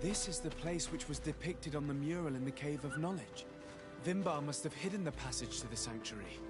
This is the place which was depicted on the mural in the Cave of Knowledge. Vimbar must have hidden the passage to the sanctuary.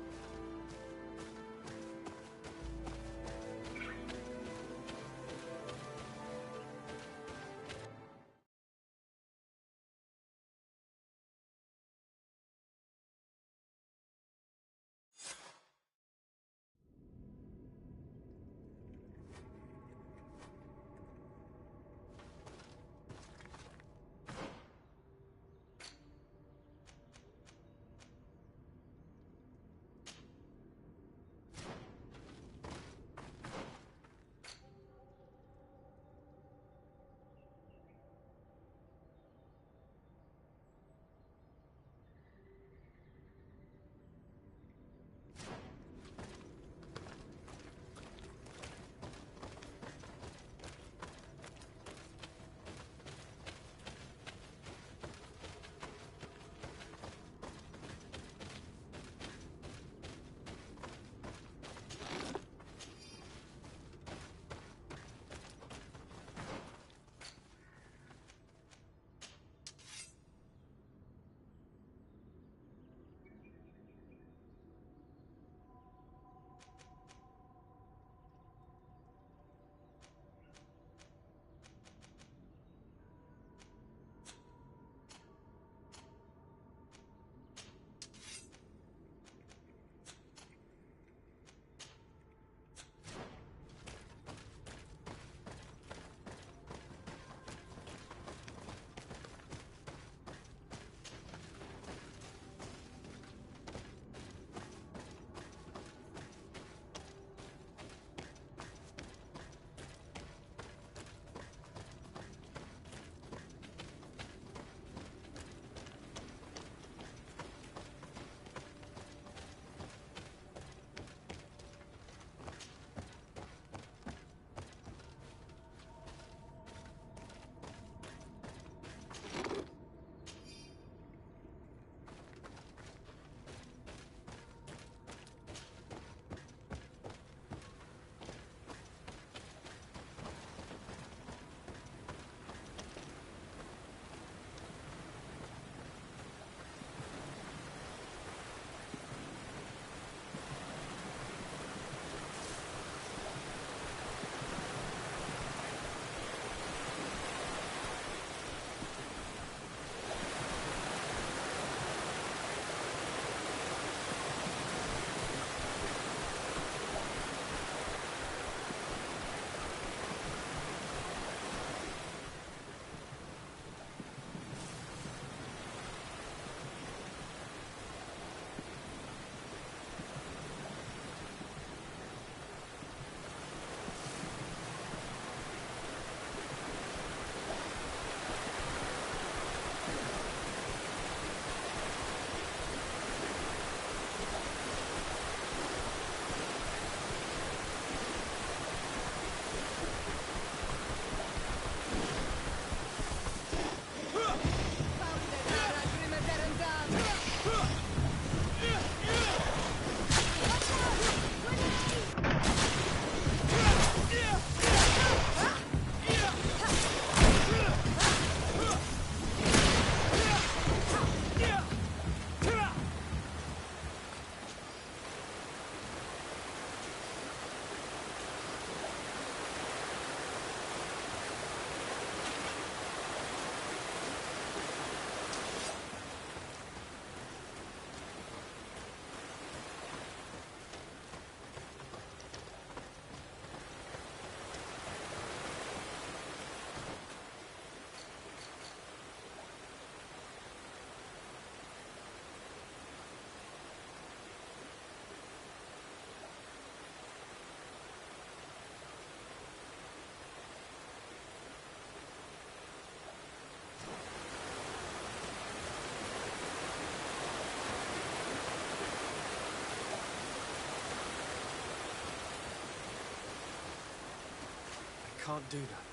Can't do that.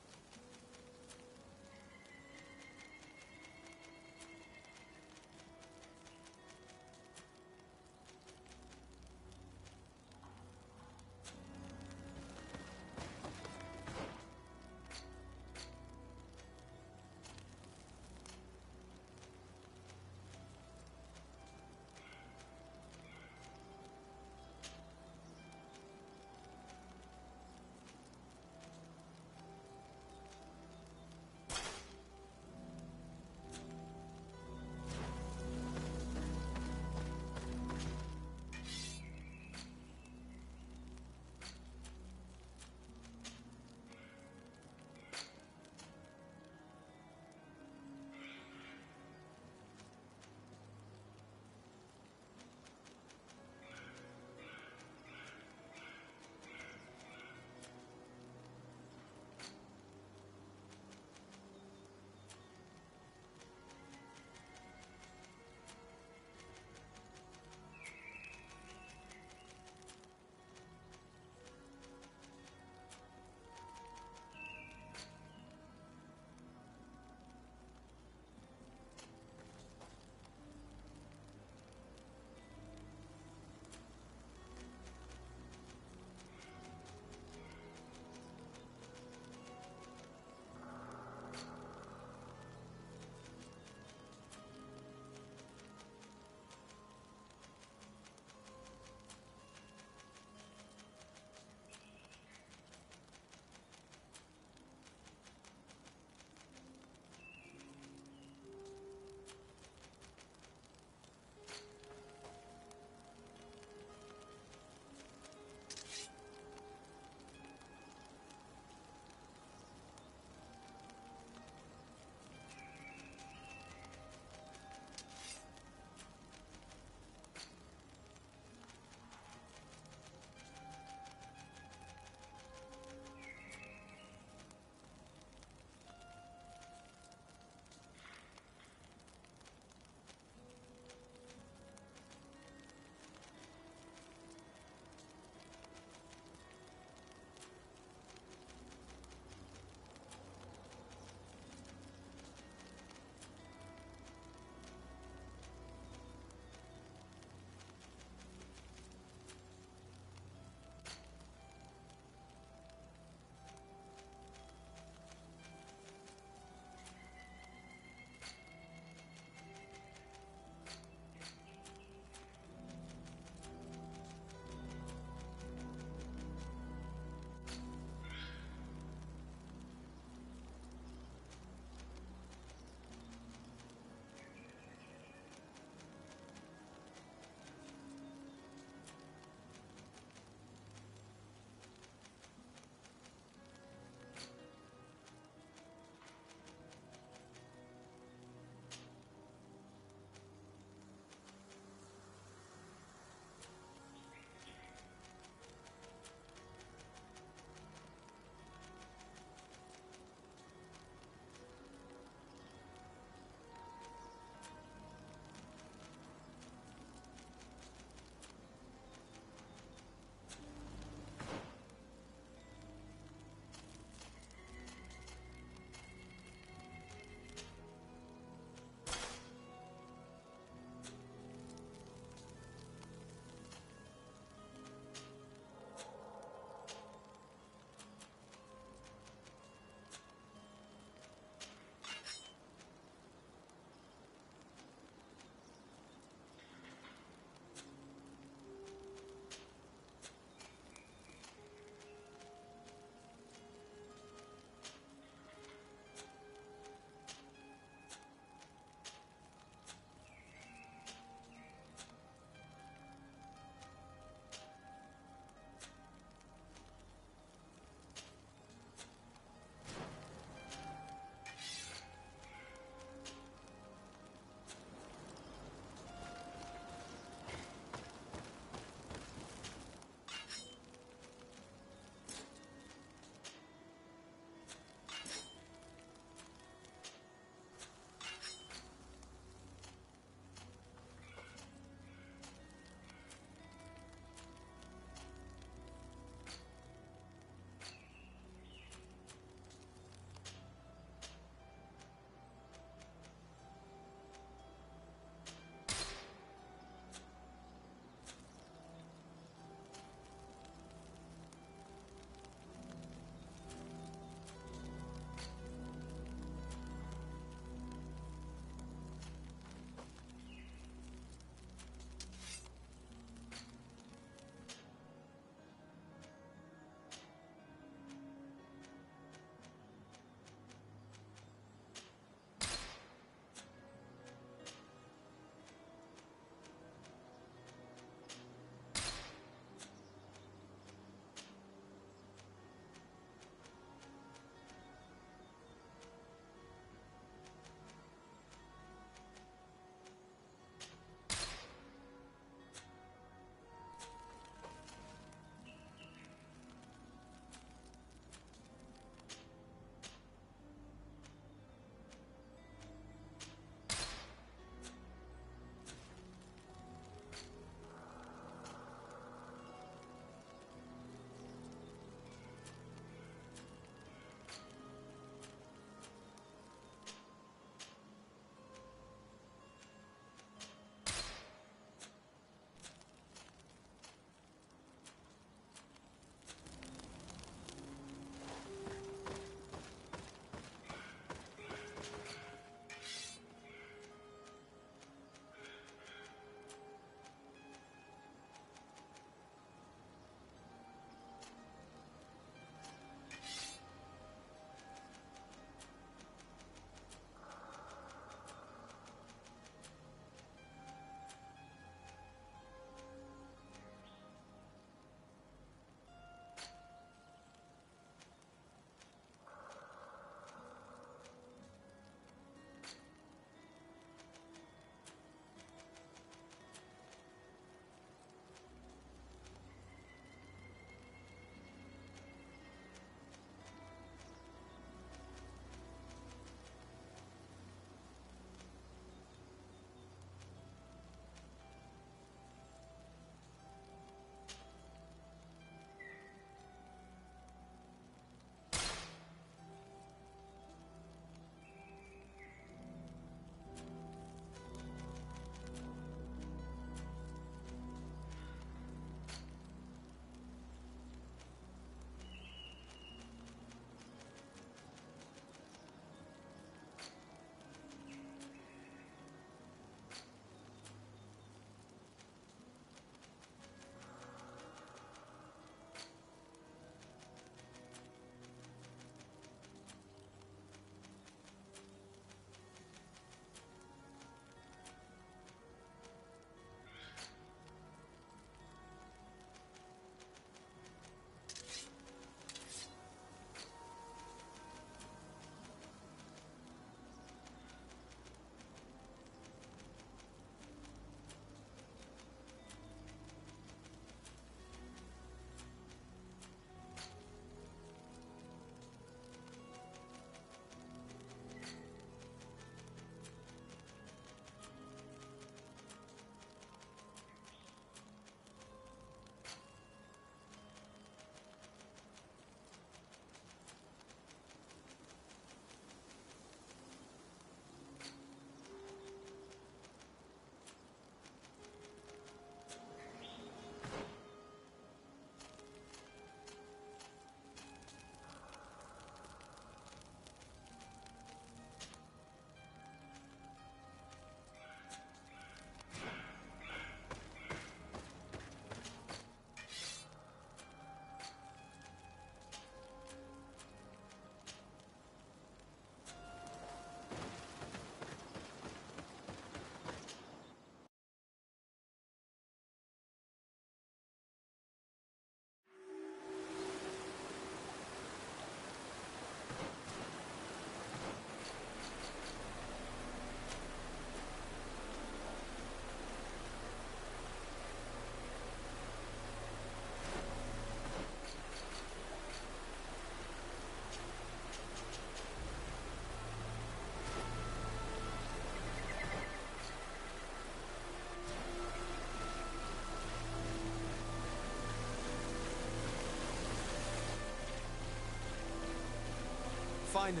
Finally,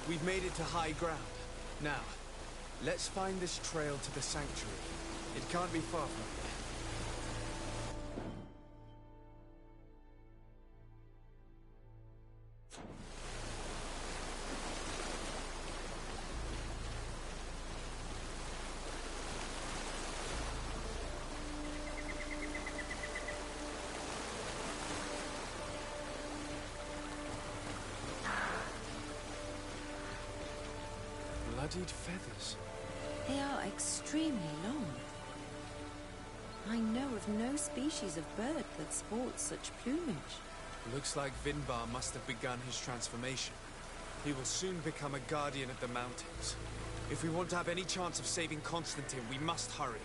we've made it to high ground. Now, let's find this trail to the sanctuary. It can't be far from here. Bloodied feathers. They are extremely long. I know of no species of bird that sports such plumage. Looks like Vinbar must have begun his transformation. He will soon become a guardian of the mountains. If we want to have any chance of saving Constantine, we must hurry.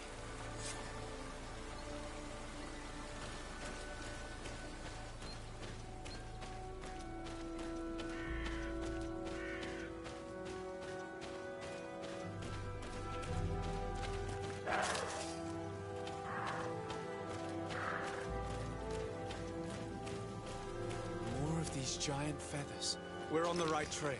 These giant feathers. We're on the right trail.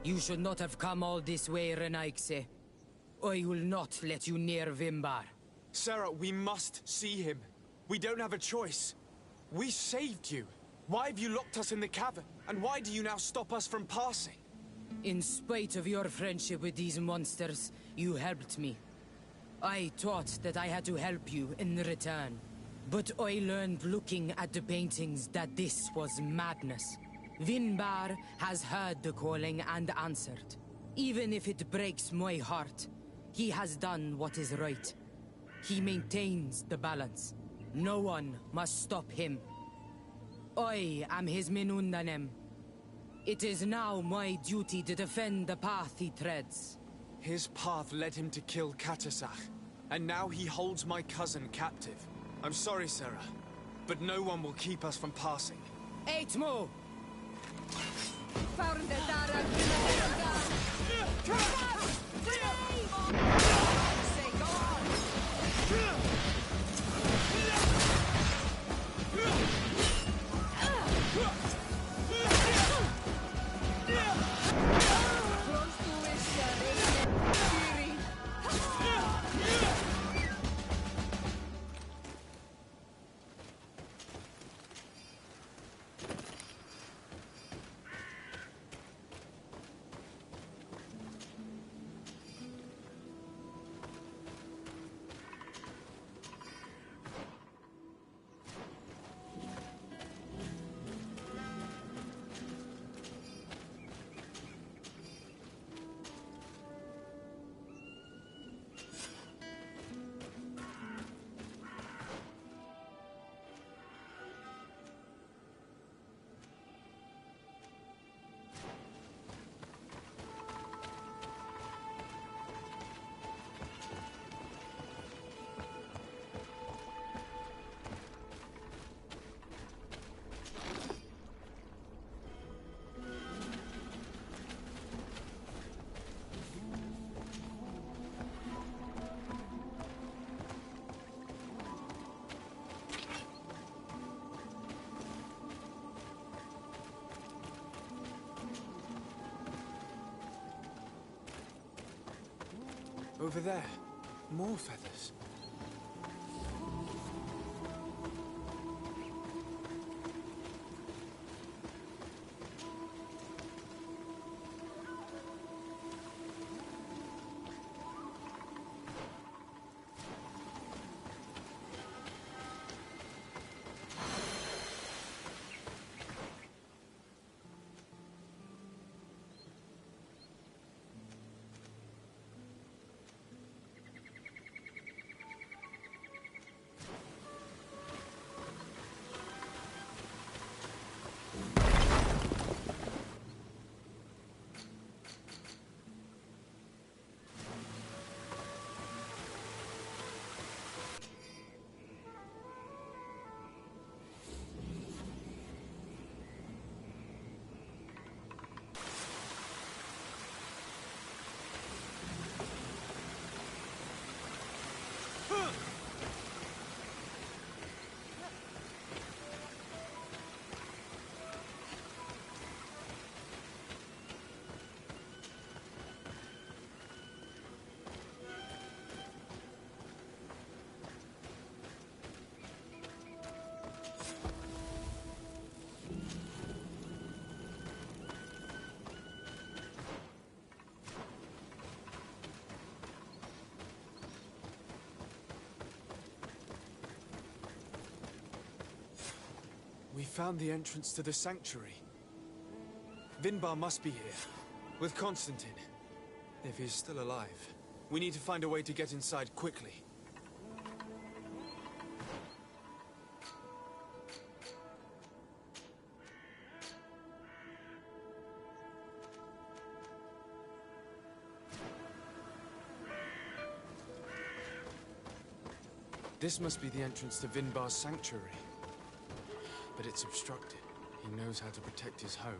You should not have come all this way, Renaigse. I will not let you near Vimbar. Sarah, we must see him. We don't have a choice. We saved you. Why have you locked us in the cavern? And why do you now stop us from passing? In spite of your friendship with these monsters, you helped me. I thought that I had to help you in return. But I learned looking at the paintings that this was madness. Vinbar has heard the calling and answered. Even if it breaks my heart, he has done what is right. He maintains the balance. No one must stop him. I am his Menundanem. It is now my duty to defend the path he treads. His path led him to kill Katasach, and now he holds my cousin captive. I'm sorry, Sarah, but no one will keep us from passing. Eitmo! Over there. More feathers. We found the entrance to the sanctuary. Vinbar must be here, with Constantine. If he's still alive, we need to find a way to get inside quickly. This must be the entrance to Vinbar's sanctuary. But it's obstructed. He knows how to protect his home.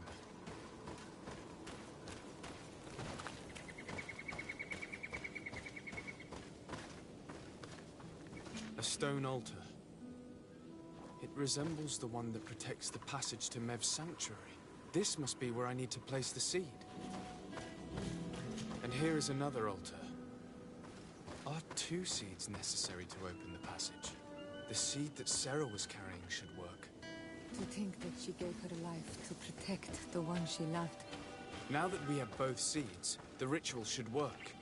A stone altar. It resembles the one that protects the passage to Mev's sanctuary. This must be where I need to place the seed. And here is another altar. Are 2 seeds necessary to open the passage? The seed that Sarah was carrying should work. To think that she gave her life to protect the one she loved. Now that we have both seeds, the ritual should work.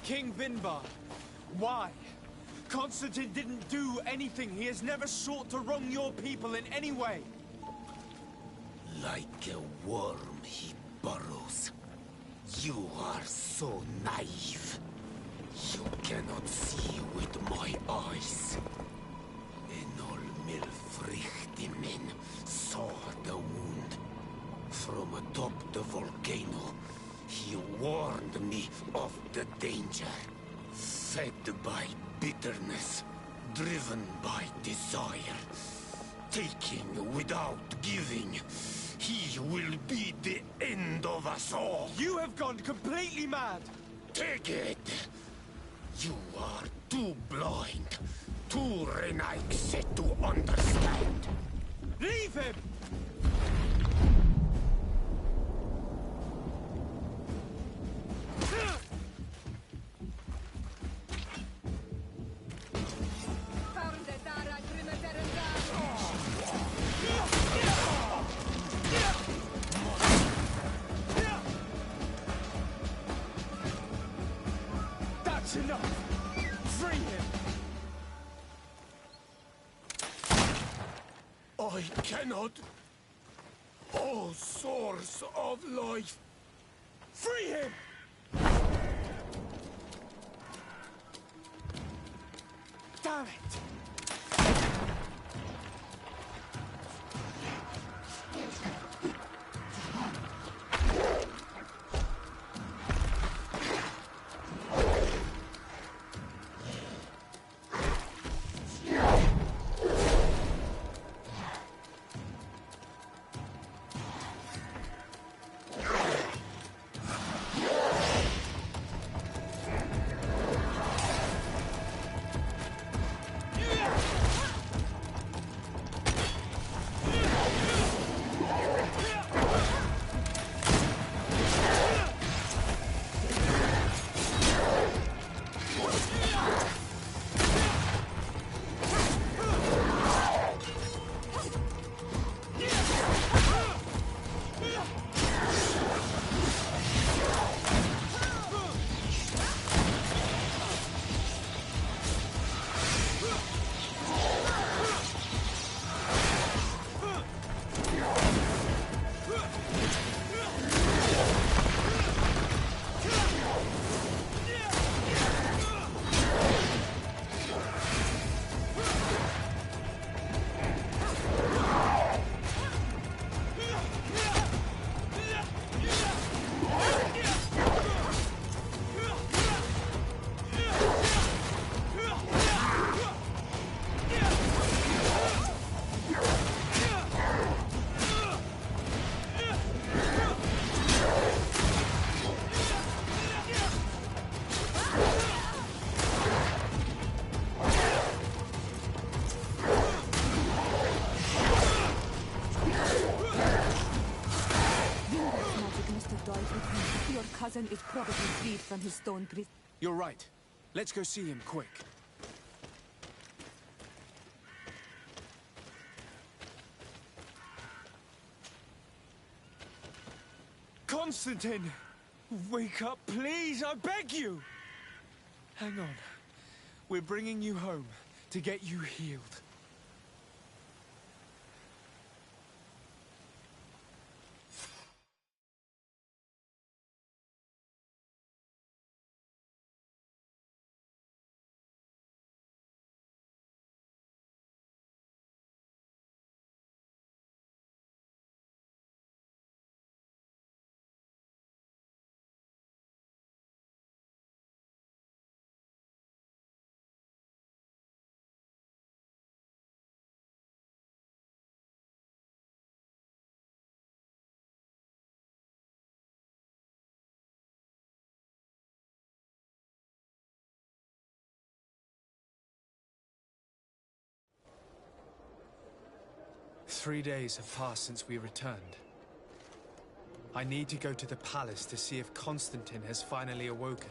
King Vinbar. Why? Constantine didn't do anything. He has never sought to wrong your people in any way. Like a worm he burrows. You are so naive. You cannot see with my eyes. Enol Milfrichtimin saw the wound. From atop the volcano, he warned me of the danger. Fed by bitterness, driven by desire, taking without giving, he will be the end of us all! You have gone completely mad! Take it! You are too blind, too renaixe to understand. Leave him! That's enough! Free him! I cannot. O source of life! Free him! Damn it! Your cousin is probably freed from his stone prison. You're right. Let's go see him quick. Constantine! Wake up, please! I beg you! Hang on. We're bringing you home to get you healed. Three days have passed since we returned. I need to go to the palace to see if Constantine has finally awoken.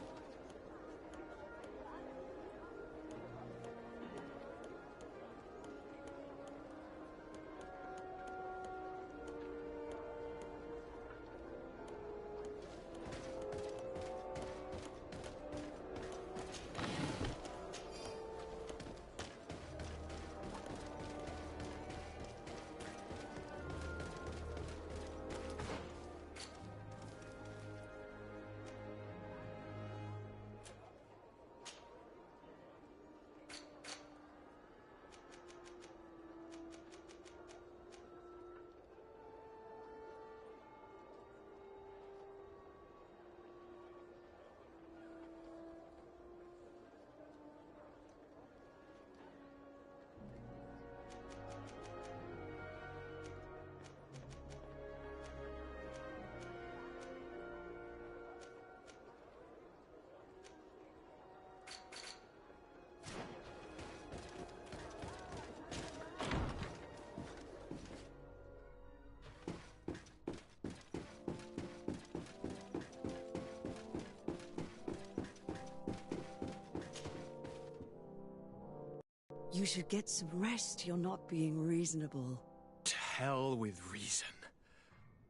You should get some rest. You're not being reasonable. To hell with reason.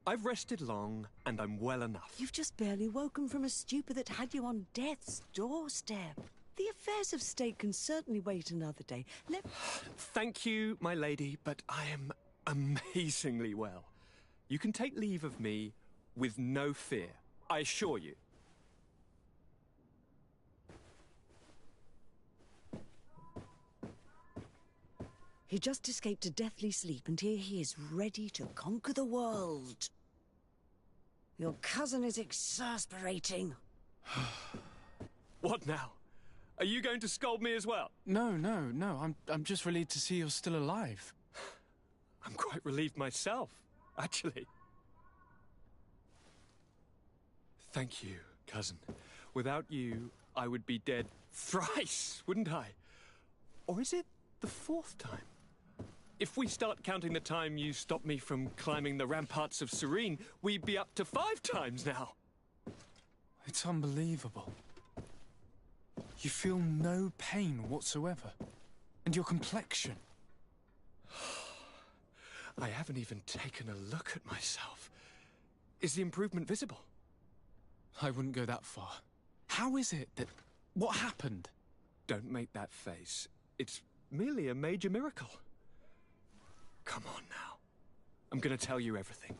I've rested long, and I'm well enough. You've just barely woken from a stupor that had you on death's doorstep. The affairs of state can certainly wait another day. Thank you, my lady, but I am amazingly well. You can take leave of me with no fear, I assure you. He just escaped a deathly sleep, and here he is, ready to conquer the world. Your cousin is exasperating. What now? Are you going to scold me as well? No. I'm just relieved to see you're still alive. I'm quite relieved myself, actually. Thank you, cousin. Without you, I would be dead thrice, wouldn't I? Or is it the fourth time? If we start counting the time you stopped me from climbing the ramparts of Serene, we'd be up to 5 times now. It's unbelievable. You feel no pain whatsoever. And your complexion. I haven't even taken a look at myself. Is the improvement visible? I wouldn't go that far. How is it that... What happened? Don't make that face. It's merely a major miracle. Come on now. I'm gonna tell you everything.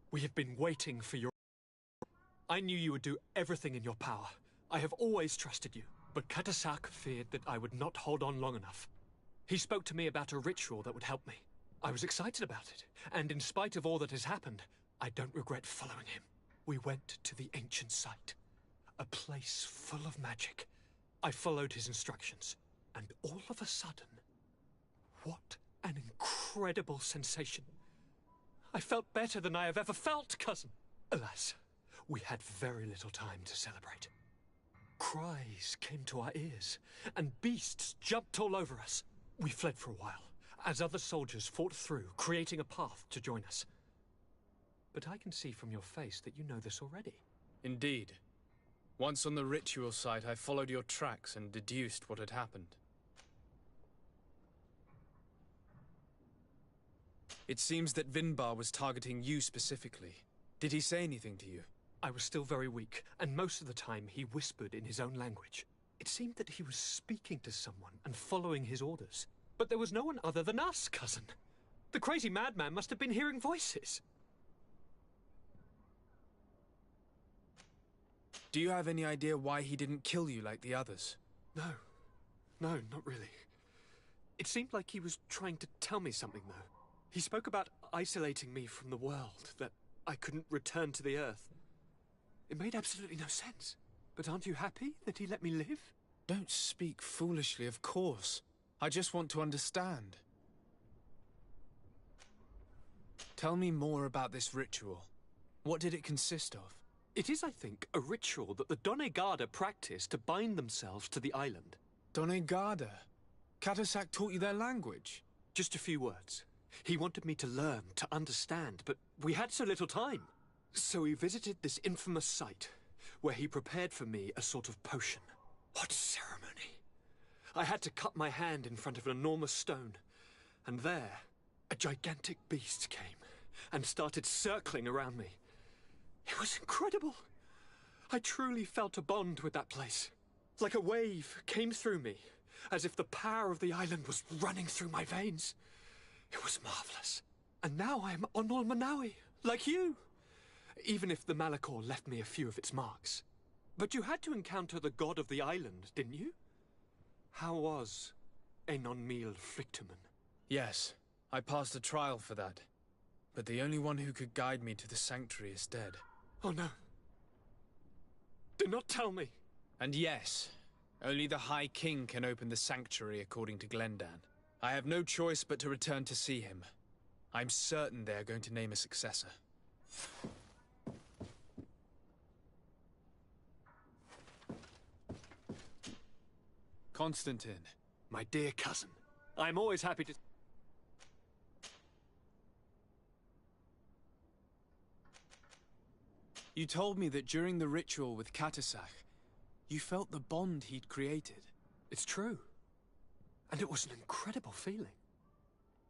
We have been waiting for your... I knew you would do everything in your power. I have always trusted you, but Katasak feared that I would not hold on long enough. He spoke to me about a ritual that would help me. I was excited about it, and in spite of all that has happened, I don't regret following him. We went to the ancient site, a place full of magic. I followed his instructions, and all of a sudden, what an incredible sensation. I felt better than I have ever felt, cousin. Alas, we had very little time to celebrate. Cries came to our ears, and beasts jumped all over us. We fled for a while, as other soldiers fought through, creating a path to join us. But I can see from your face that you know this already. Indeed. Once on the ritual site, I followed your tracks and deduced what had happened. It seems that Vinbar was targeting you specifically. Did he say anything to you? I was still very weak, and most of the time he whispered in his own language. It seemed that he was speaking to someone and following his orders. But there was no one other than us, cousin. The crazy madman must have been hearing voices. Do you have any idea why he didn't kill you like the others? No, not really. It seemed like he was trying to tell me something, though. He spoke about isolating me from the world, that I couldn't return to the Earth. It made absolutely no sense. But aren't you happy that he let me live? Don't speak foolishly, of course. I just want to understand. Tell me more about this ritual. What did it consist of? It is, I think, a ritual that the Donegada practice to bind themselves to the island. Donegada? Katasak taught you their language? Just a few words. He wanted me to learn, to understand, but we had so little time. So we visited this infamous site, where he prepared for me a sort of potion. What ceremony! I had to cut my hand in front of an enormous stone, and there, a gigantic beast came and started circling around me. It was incredible. I truly felt a bond with that place. Like a wave came through me, as if the power of the island was running through my veins. It was marvelous. And now I am Onol Manawi, like you. Even if the Malachor left me a few of its marks. But you had to encounter the god of the island, didn't you? How was Enon Mil Frictumen? Yes, I passed a trial for that. But the only one who could guide me to the sanctuary is dead. Oh no. Do not tell me. And yes, only the High King can open the sanctuary according to Glendan. I have no choice but to return to see him. I'm certain they are going to name a successor. Constantine. My dear cousin, I'm always happy to... You told me that during the ritual with Katasak, you felt the bond he'd created. It's true. and it was an incredible feeling.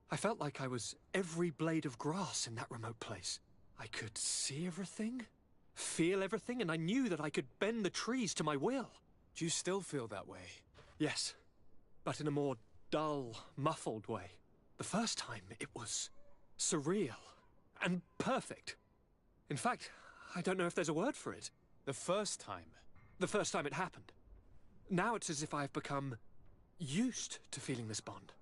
I felt like I was every blade of grass in that remote place. I could see everything, feel everything, and I knew that I could bend the trees to my will. Do you still feel that way? Yes, but in a more dull, muffled way. The first time, it was surreal and perfect. In fact, I don't know if there's a word for it. The first time? The first time it happened. Now it's as if I've become used to feeling this bond.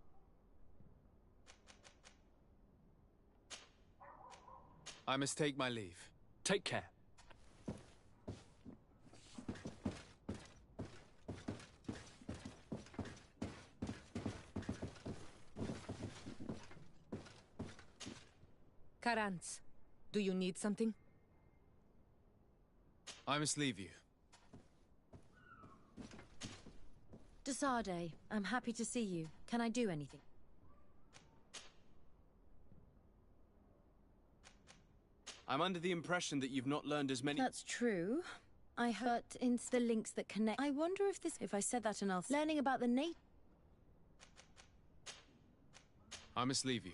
I must take my leave. Take care. Karantz, do you need something? I must leave you. Desade, I'm happy to see you. Can I do anything? I'm under the impression that you've not learned as many— That's true. I heard in the links that connect. I wonder if I said that enough. Learning about the nature. I must leave you.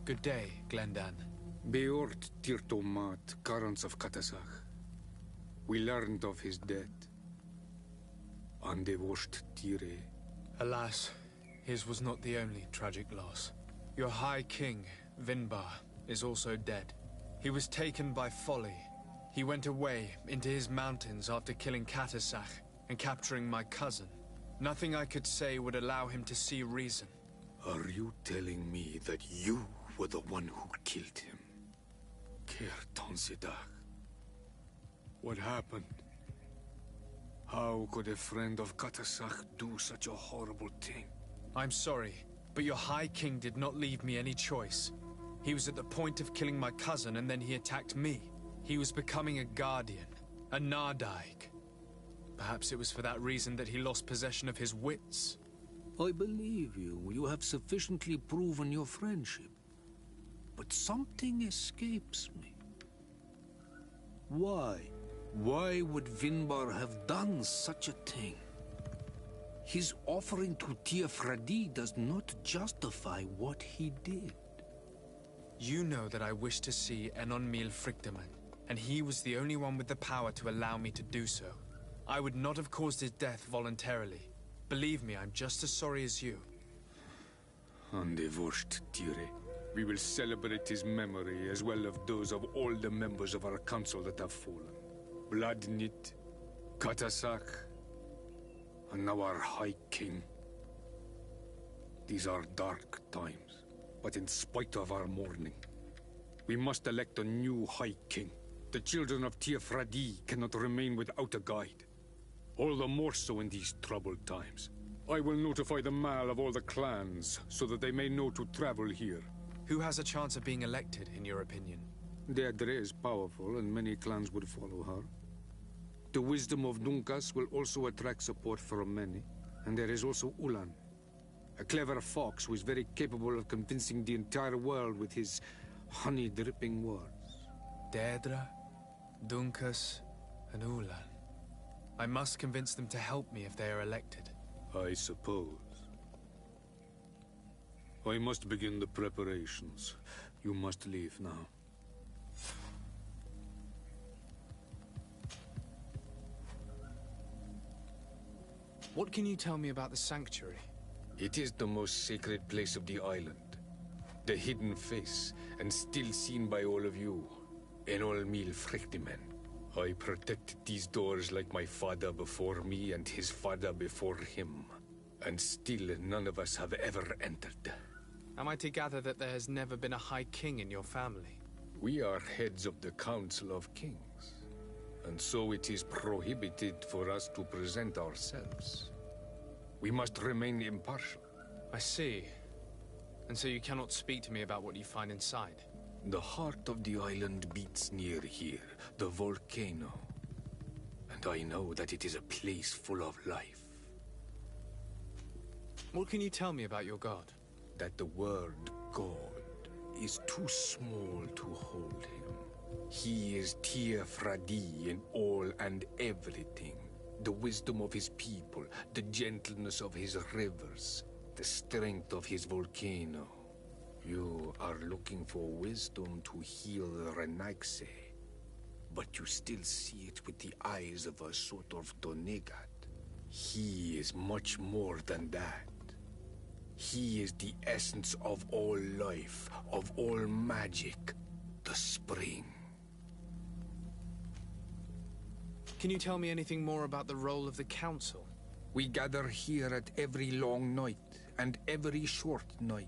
Good day, Glendan. Beort Tirtomat, Karants of Katasach. We learned of his death. Andevosht Tire. Alas, his was not the only tragic loss. Your High King, Vinbar, is also dead. He was taken by folly. He went away into his mountains after killing Katasach and capturing my cousin. Nothing I could say would allow him to see reason. Are you telling me that you were the one who killed him? Kertonsidach. What happened? How could a friend of Katasach do such a horrible thing? I'm sorry, but your High King did not leave me any choice. He was at the point of killing my cousin and then he attacked me. He was becoming a guardian, a Nardaig. Perhaps it was for that reason that he lost possession of his wits. I believe you. You have sufficiently proven your friendship. But something escapes me. Why? Why would Vinbar have done such a thing? His offering to Tiafradi does not justify what he did. You know that I wish to see Enonmil Frichtemann, and he was the only one with the power to allow me to do so. I would not have caused his death voluntarily. Believe me, I'm just as sorry as you. Andevosht Tire. We will celebrate his memory as well as those of all the members of our council that have fallen. Vladnit, Katasach, and now our High King. These are dark times, but in spite of our mourning, we must elect a new High King. The children of Tiafradi cannot remain without a guide. All the more so in these troubled times. I will notify the Mal of all the clans, so that they may know to travel here. Who has a chance of being elected, in your opinion? Deirdre is powerful, and many clans would follow her. The wisdom of Dunkas will also attract support from many. And there is also Ulan, a clever fox who is very capable of convincing the entire world with his honey-dripping words. Deirdre, Dunkas, and Ulan. I must convince them to help me if they are elected. I suppose. I must begin the preparations. You must leave now. What can you tell me about the sanctuary? It is the most sacred place of the island. The hidden face, and still seen by all of you. Enol Mil Frictimen. I protected these doors like my father before me and his father before him. And still none of us have ever entered. Am I to gather that there has never been a High King in your family? We are heads of the Council of Kings. And so it is prohibited for us to present ourselves. We must remain impartial. I see. And so you cannot speak to me about what you find inside? The heart of the island beats near here, the volcano. And I know that it is a place full of life. What can you tell me about your god? That the word God is too small to hold him. He is Tir Fradi in all and everything. The wisdom of his people, the gentleness of his rivers, the strength of his volcano. You are looking for wisdom to heal Renaigse, but you still see it with the eyes of a sort of Donegat. He is much more than that. He is the essence of all life, of all magic, the spring. Can you tell me anything more about the role of the Council? We gather here at every long night, and every short night.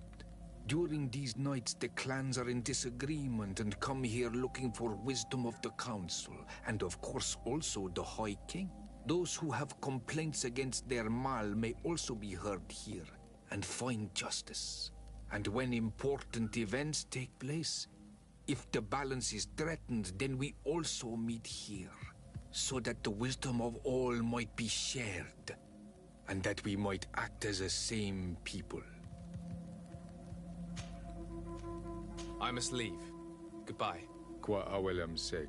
During these nights, the clans are in disagreement and come here looking for wisdom of the Council, and of course also the High King. Those who have complaints against their Mal may also be heard here, and find justice. And when important events take place, if the balance is threatened, then we also meet here. So that the wisdom of all might be shared, and that we might act as a same people. I must leave. Goodbye. Qua awelam seg.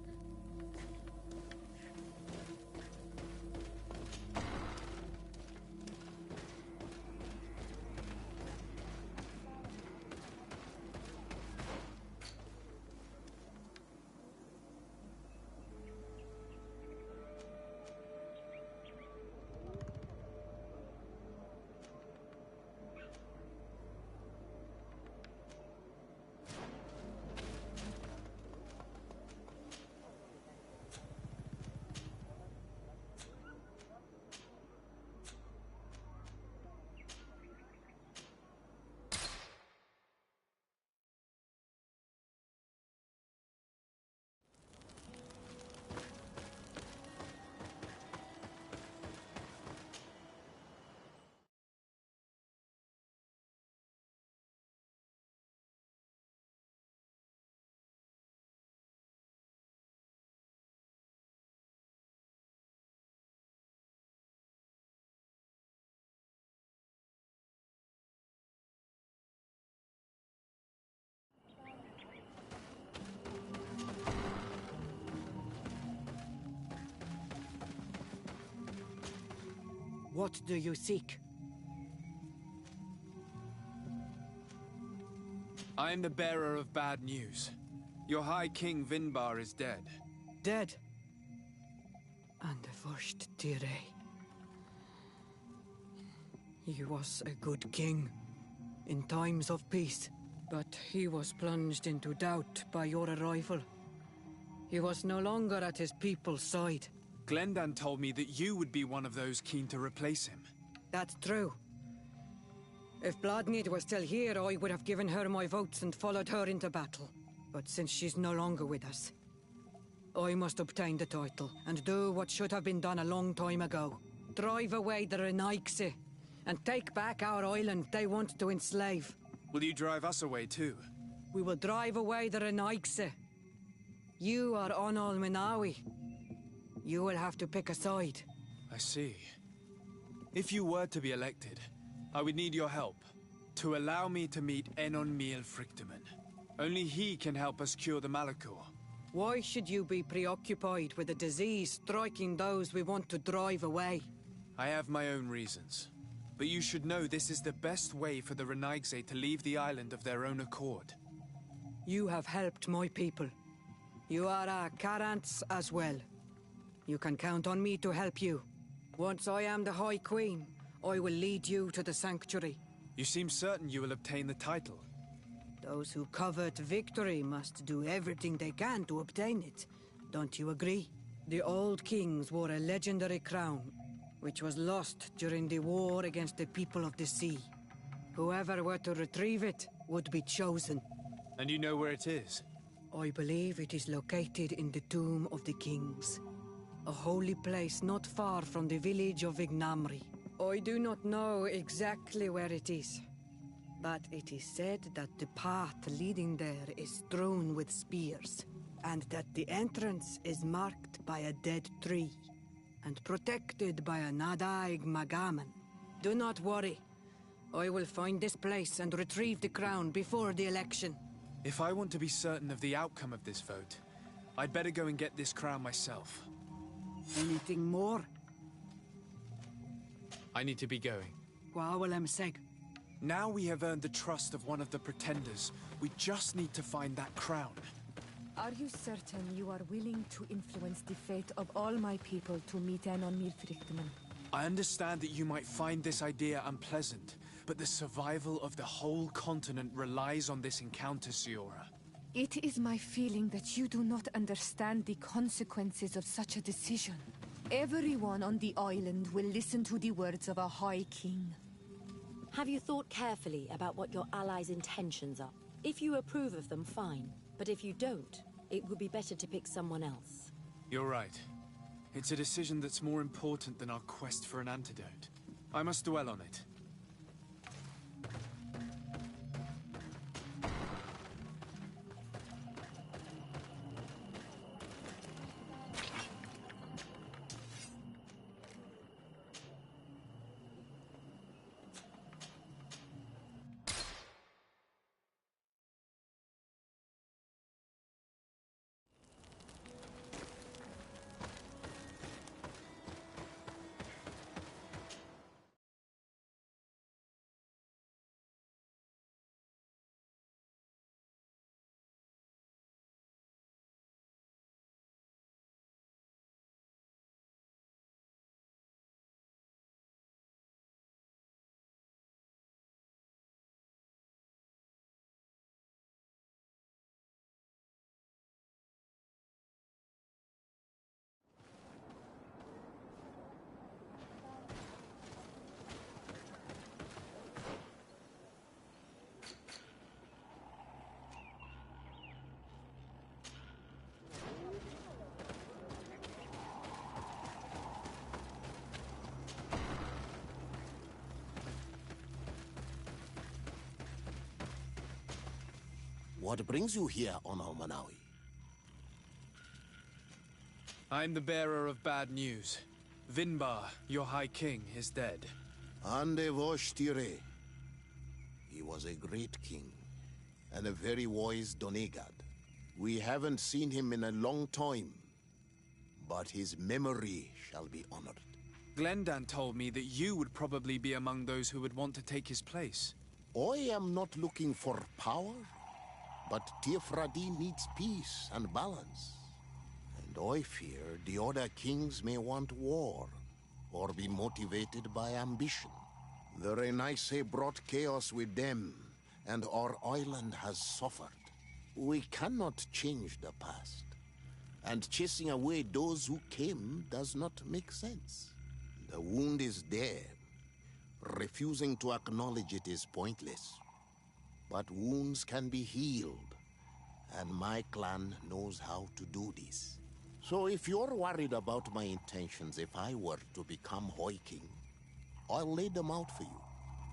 What do you seek? I am the bearer of bad news. Your High King Vinbar is dead. Dead? And the first Tire. He was a good king in times of peace, but he was plunged into doubt by your arrival. He was no longer at his people's side. Glendan told me that you would be one of those keen to replace him. That's true. If Bladnid was still here, I would have given her my votes and followed her into battle. But since she's no longer with us, I must obtain the title and do what should have been done a long time ago. Drive away the Renaigse and take back our island they want to enslave. Will you drive us away too? We will drive away the Renaigse. You are Onol Minawi. You will have to pick a side. I see. If you were to be elected, I would need your help to allow me to meet Enon Miel Frichteman. Only he can help us cure the Malachor. Why should you be preoccupied with a disease striking those we want to drive away? I have my own reasons. But you should know this is the best way for the Renaigse to leave the island of their own accord. You have helped my people. You are our Karants as well. You can count on me to help you. Once I am the High Queen, I will lead you to the Sanctuary. You seem certain you will obtain the title. Those who covet victory must do everything they can to obtain it. Don't you agree? The old kings wore a legendary crown, which was lost during the war against the people of the sea. Whoever were to retrieve it would be chosen. And you know where it is? I believe it is located in the Tomb of the Kings. A holy place not far from the village of Vignamri. I do not know exactly where it is, but it is said that the path leading there is strewn with spears, and that the entrance is marked by a dead tree, and protected by a Nadaig Magaman. Do not worry. I will find this place and retrieve the crown before the election. If I want to be certain of the outcome of this vote, I'd better go and get this crown myself. Anything more? I need to be going. Gwawalem Seg. Now we have earned the trust of one of the pretenders. We just need to find that crown. Are you certain you are willing to influence the fate of all my people to meet Enon Milfrichteman? I understand that you might find this idea unpleasant, but the survival of the whole continent relies on this encounter, Siora. It is my feeling that you do not understand the consequences of such a decision. Everyone on the island will listen to the words of a High King. Have you thought carefully about what your allies' intentions are? If you approve of them, fine. But if you don't, it would be better to pick someone else. You're right. It's a decision that's more important than our quest for an antidote. I must dwell on it. What brings you here, Onol Manawi? I'm the bearer of bad news. Vinbar, your High King, is dead. Ande Voshtire. He was a great king, and a very wise Donegad. We haven't seen him in a long time, but his memory shall be honored. Glendan told me that you would probably be among those who would want to take his place. I am not looking for power, but Tiefradi needs peace and balance. And I fear the other kings may want war, or be motivated by ambition. The Renaigse brought chaos with them, and our island has suffered. We cannot change the past, and chasing away those who came does not make sense. The wound is there. Refusing to acknowledge it is pointless. But wounds can be healed, and my clan knows how to do this. So if you're worried about my intentions if I were to become High King, I'll lay them out for you.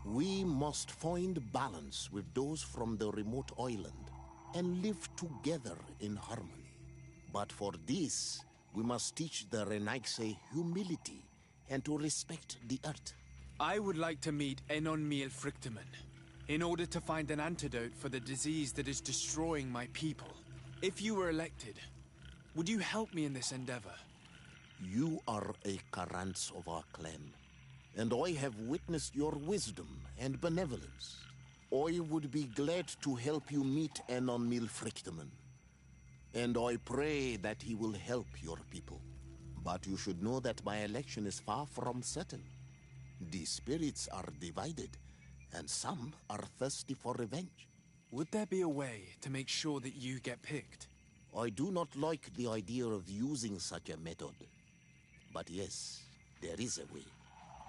We must find balance with those from the remote island, and live together in harmony. But for this, we must teach the Renaigse humility and to respect the earth. I would like to meet Enon Miel Frictamen in order to find an antidote for the disease that is destroying my people. If you were elected, would you help me in this endeavor? You are a Karants of our clan, and I have witnessed your wisdom and benevolence. I would be glad to help you meet Enon Miel Frictamen, and I pray that he will help your people. But you should know that my election is far from certain. The spirits are divided, and some are thirsty for revenge. Would there be a way to make sure that you get picked? I do not like the idea of using such a method. But yes, there is a way.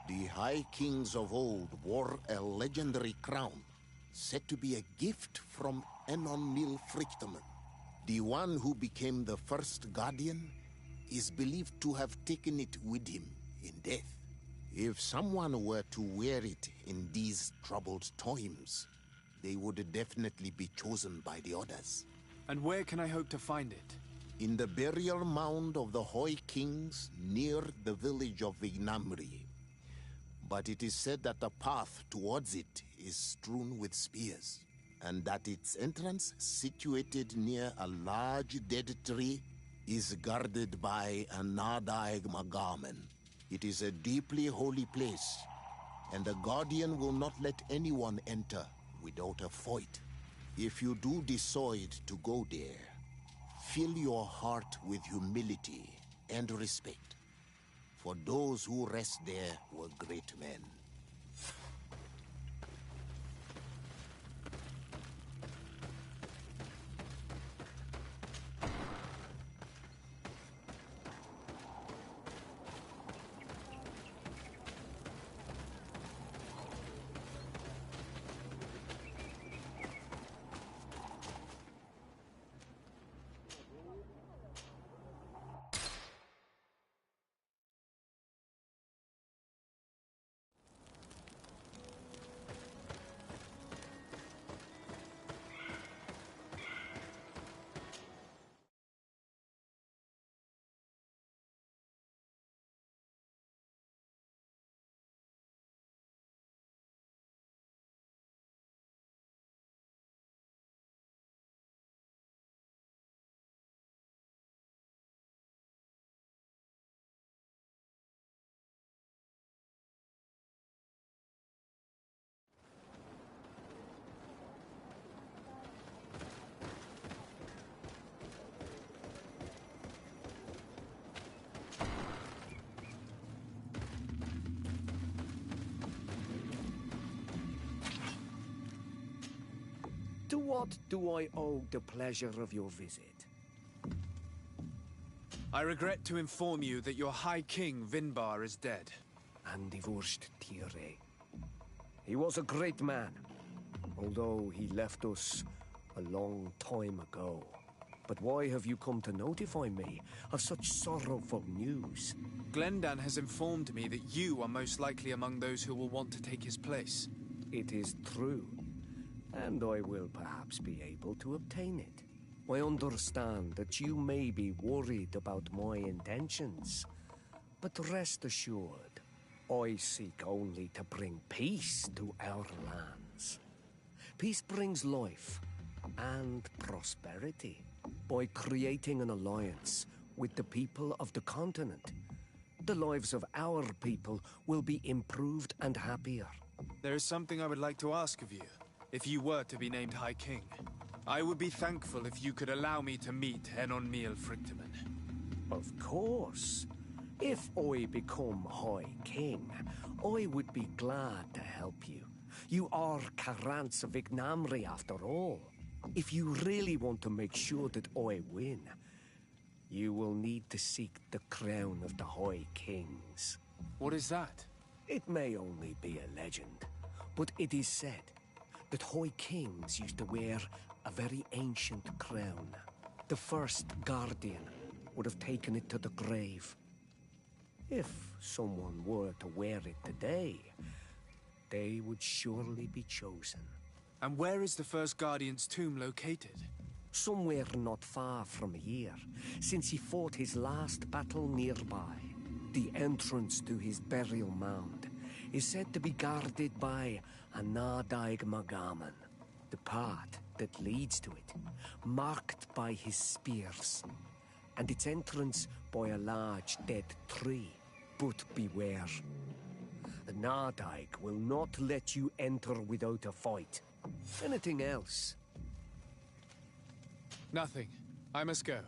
The High Kings of old wore a legendary crown, said to be a gift from Enon Miel Frictamen. The one who became the first Guardian is believed to have taken it with him in death. If someone were to wear it in these troubled times, they would definitely be chosen by the others. And where can I hope to find it? In the burial mound of the High Kings near the village of Vignamri. But it is said that the path towards it is strewn with spears, and that its entrance, situated near a large dead tree, is guarded by a Nadaig Magamen. It is a deeply holy place, and the Guardian will not let anyone enter without a fight. If you do decide to go there, fill your heart with humility and respect, for those who rest there were great men. To what do I owe the pleasure of your visit? I regret to inform you that your High King, Vinbar, is dead. And divorced Tire. He was a great man, although he left us a long time ago. But why have you come to notify me of such sorrowful news? Glendan has informed me that you are most likely among those who will want to take his place. It is true, and I will perhaps be able to obtain it. I understand that you may be worried about my intentions, but rest assured, I seek only to bring peace to our lands. Peace brings life and prosperity. By creating an alliance with the people of the continent, the lives of our people will be improved and happier. There is something I would like to ask of you, if you were to be named High King. I would be thankful if you could allow me to meet Enon Miel Frictamen. Of course. If I become High King, I would be glad to help you. You are Karants of Vignamri after all. If you really want to make sure that I win, you will need to seek the crown of the High Kings. What is that? It may only be a legend, but it is said that High Kings used to wear a very ancient crown. The first Guardian would have taken it to the grave. If someone were to wear it today, they would surely be chosen. And where is the first Guardian's tomb located? Somewhere not far from here, since he fought his last battle nearby. The entrance to his burial mound is said to be guarded by a Nardaig Magaman, the path that leads to it, marked by his spears, and its entrance by a large dead tree. But beware. The Nardaig will not let you enter without a fight. Anything else? Nothing. I must go.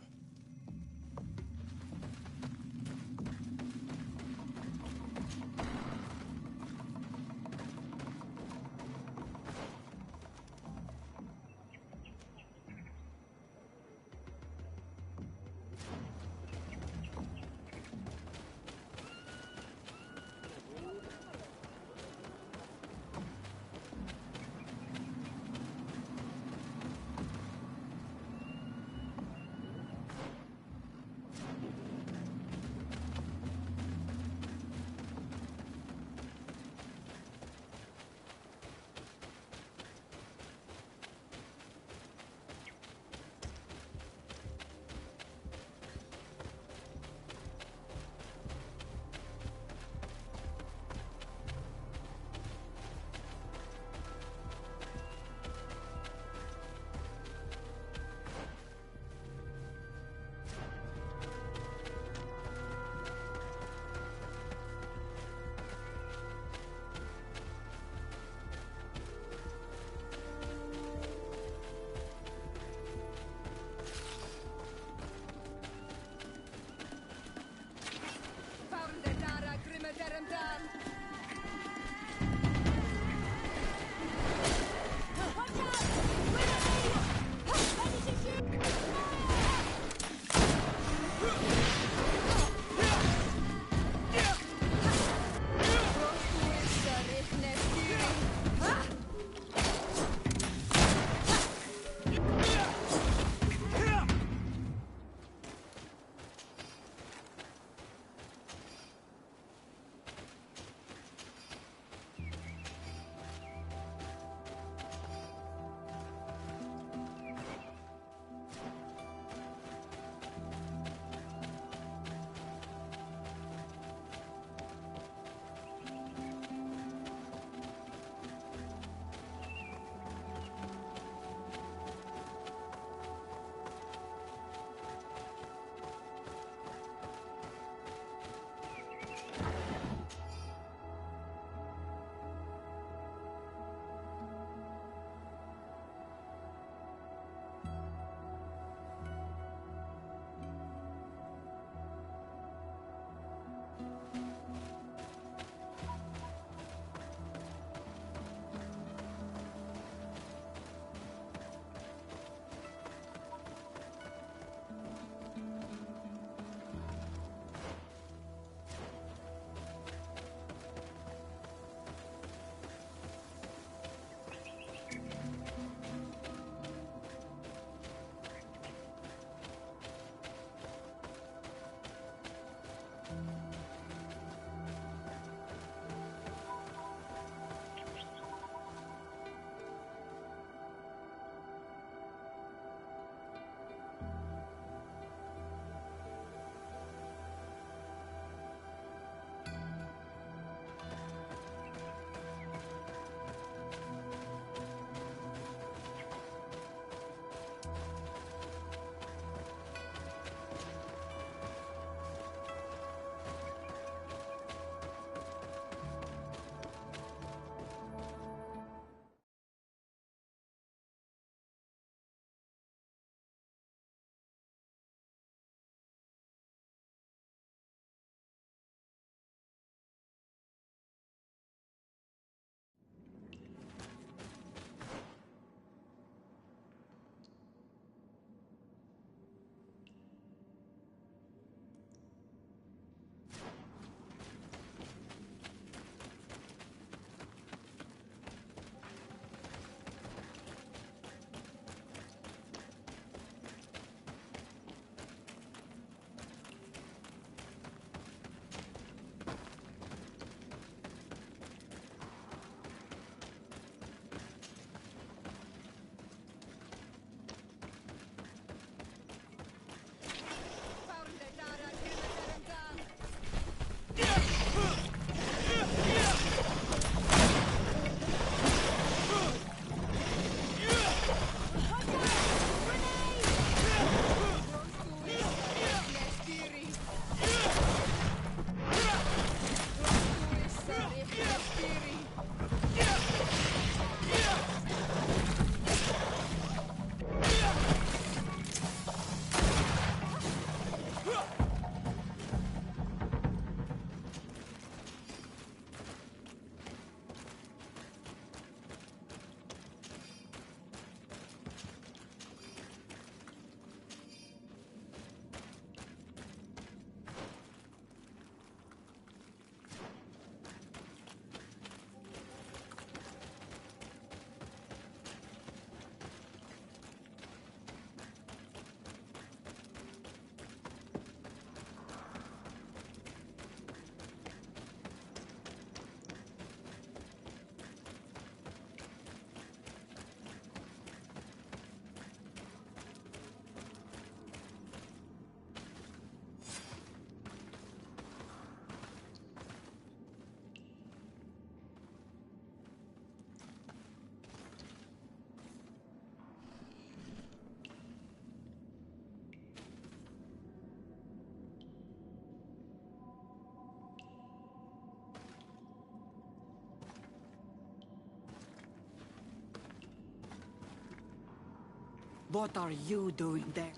What are you doing there?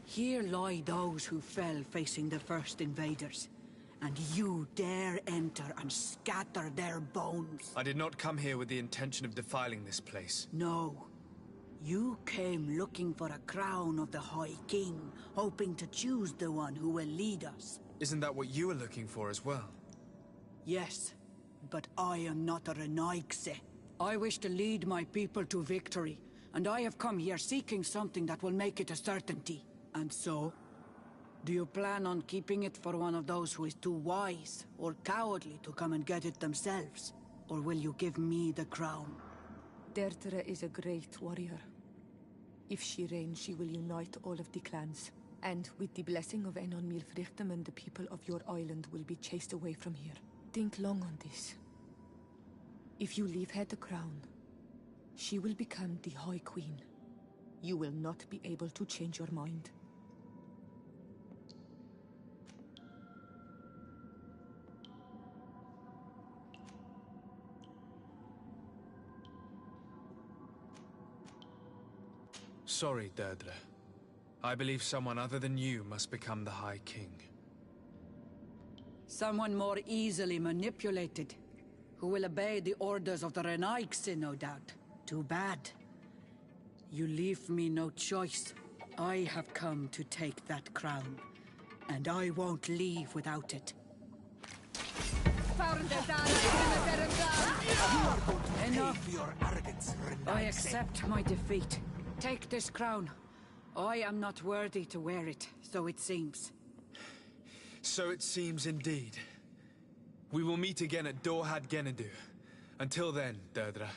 Here lie those who fell facing the first invaders. And you dare enter and scatter their bones. I did not come here with the intention of defiling this place. No. You came looking for a crown of the High King, hoping to choose the one who will lead us. Isn't that what you were looking for as well? Yes, but I am not a Renaigse. I wish to lead my people to victory, and I have come here seeking something that will make it a certainty. And so, do you plan on keeping it for one of those who is too wise or cowardly to come and get it themselves? Or will you give me the crown? Deirdre is a great warrior. If she reigns, she will unite all of the clans. And with the blessing of Enon Milfrichtem, the people of your island will be chased away from here. Think long on this. If you leave her the crown, she will become the High Queen. You will not be able to change your mind. Sorry, Deirdre. I believe someone other than you must become the High King. Someone more easily manipulated, who will obey the orders of the Renaigse, no doubt. Too bad. You leave me no choice. I have come to take that crown, and I won't leave without it. Enough! Your arrogance, I accept my defeat. Take this crown. I am not worthy to wear it, so it seems. So it seems indeed. We will meet again at Dorhad Genadu. Until then, Deirdre.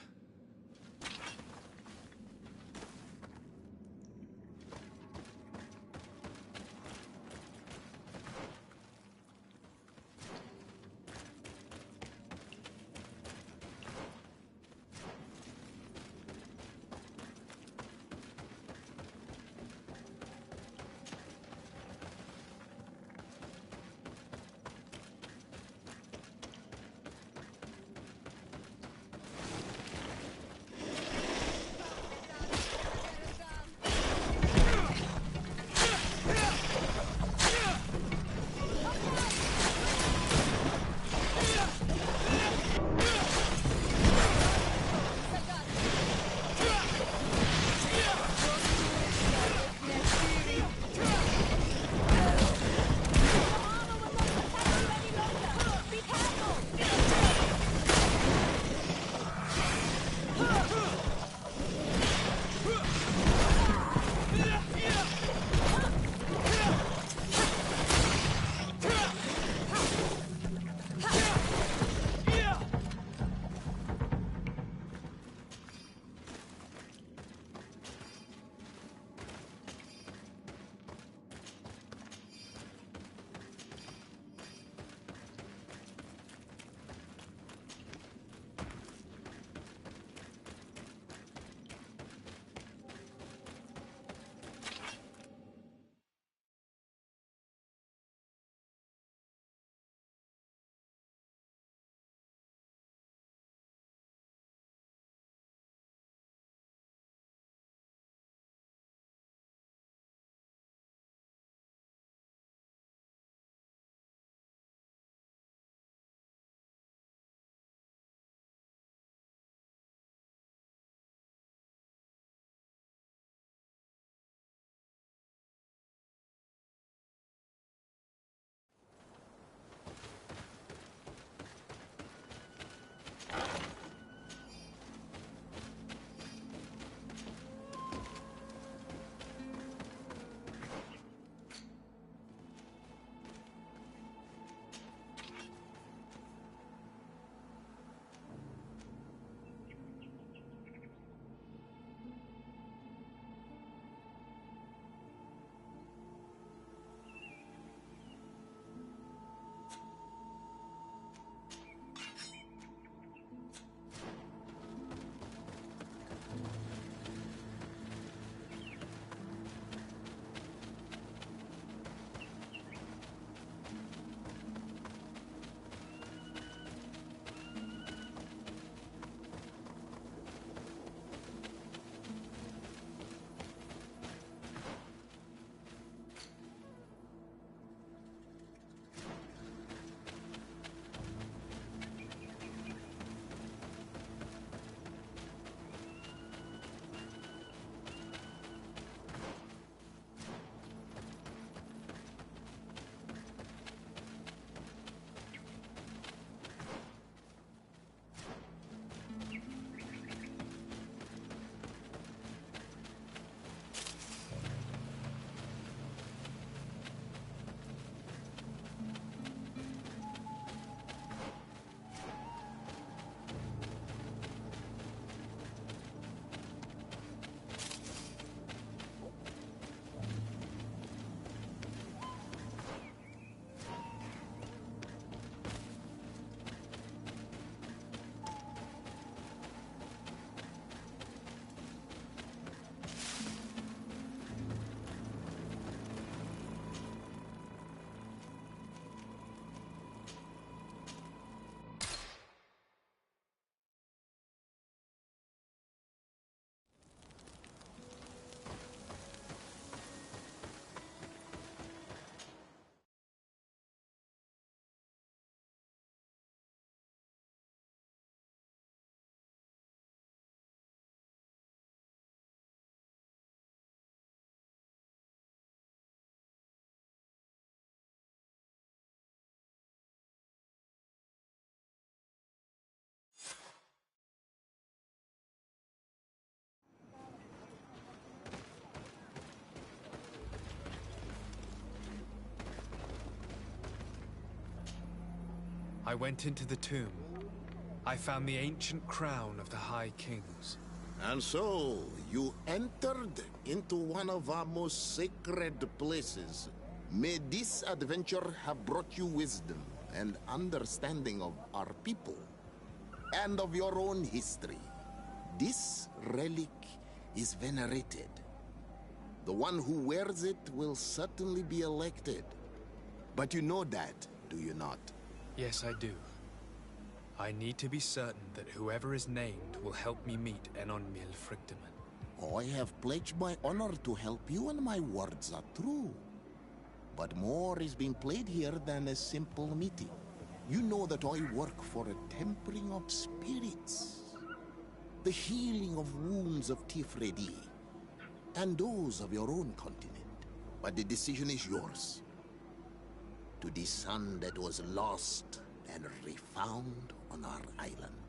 I went into the tomb. I found the ancient crown of the High Kings. And so, you entered into one of our most sacred places. May this adventure have brought you wisdom and understanding of our people, and of your own history. This relic is venerated. The one who wears it will certainly be elected. But you know that, do you not? Yes, I do. I need to be certain that whoever is named will help me meet Enonmil Frichtemann. I have pledged my honor to help you, and my words are true. But more is being played here than a simple meeting. You know that I work for a tempering of spirits, the healing of wounds of Tifredi, and those of your own continent. But the decision is yours. To the son that was lost and refound on our island.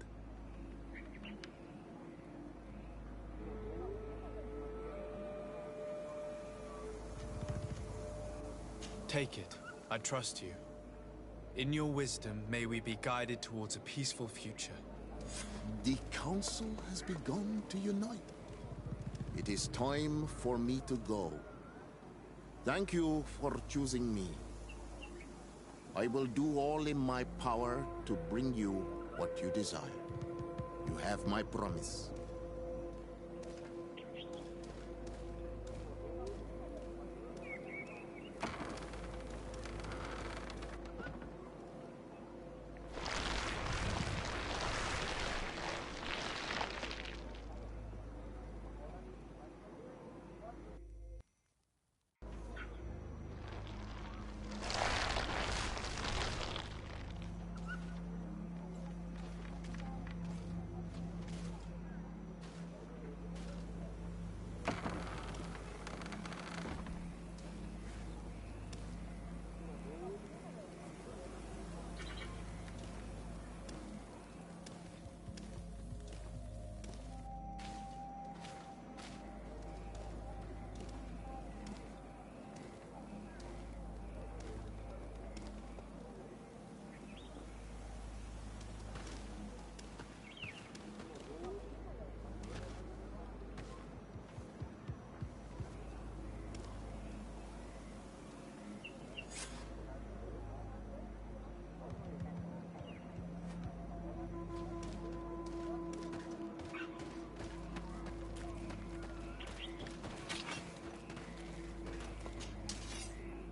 Take it. I trust you. In your wisdom, may we be guided towards a peaceful future. The council has begun to unite. It is time for me to go. Thank you for choosing me. I will do all in my power to bring you what you desire. You have my promise.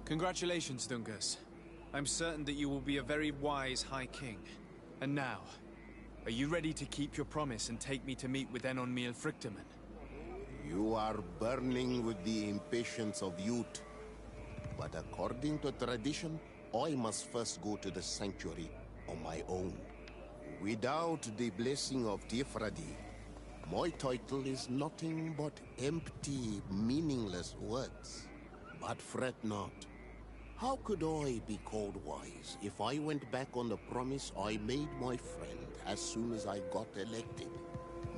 Congratulations, Dungus. I'm certain that you will be a very wise High King. And now, are you ready to keep your promise and take me to meet with Enonmil Frichtemann? You are burning with the impatience of youth. But according to tradition, I must first go to the sanctuary on my own. Without the blessing of Tifradi, my title is nothing but empty, meaningless words. But fret not. How could I be called wise if I went back on the promise I made my friend as soon as I got elected?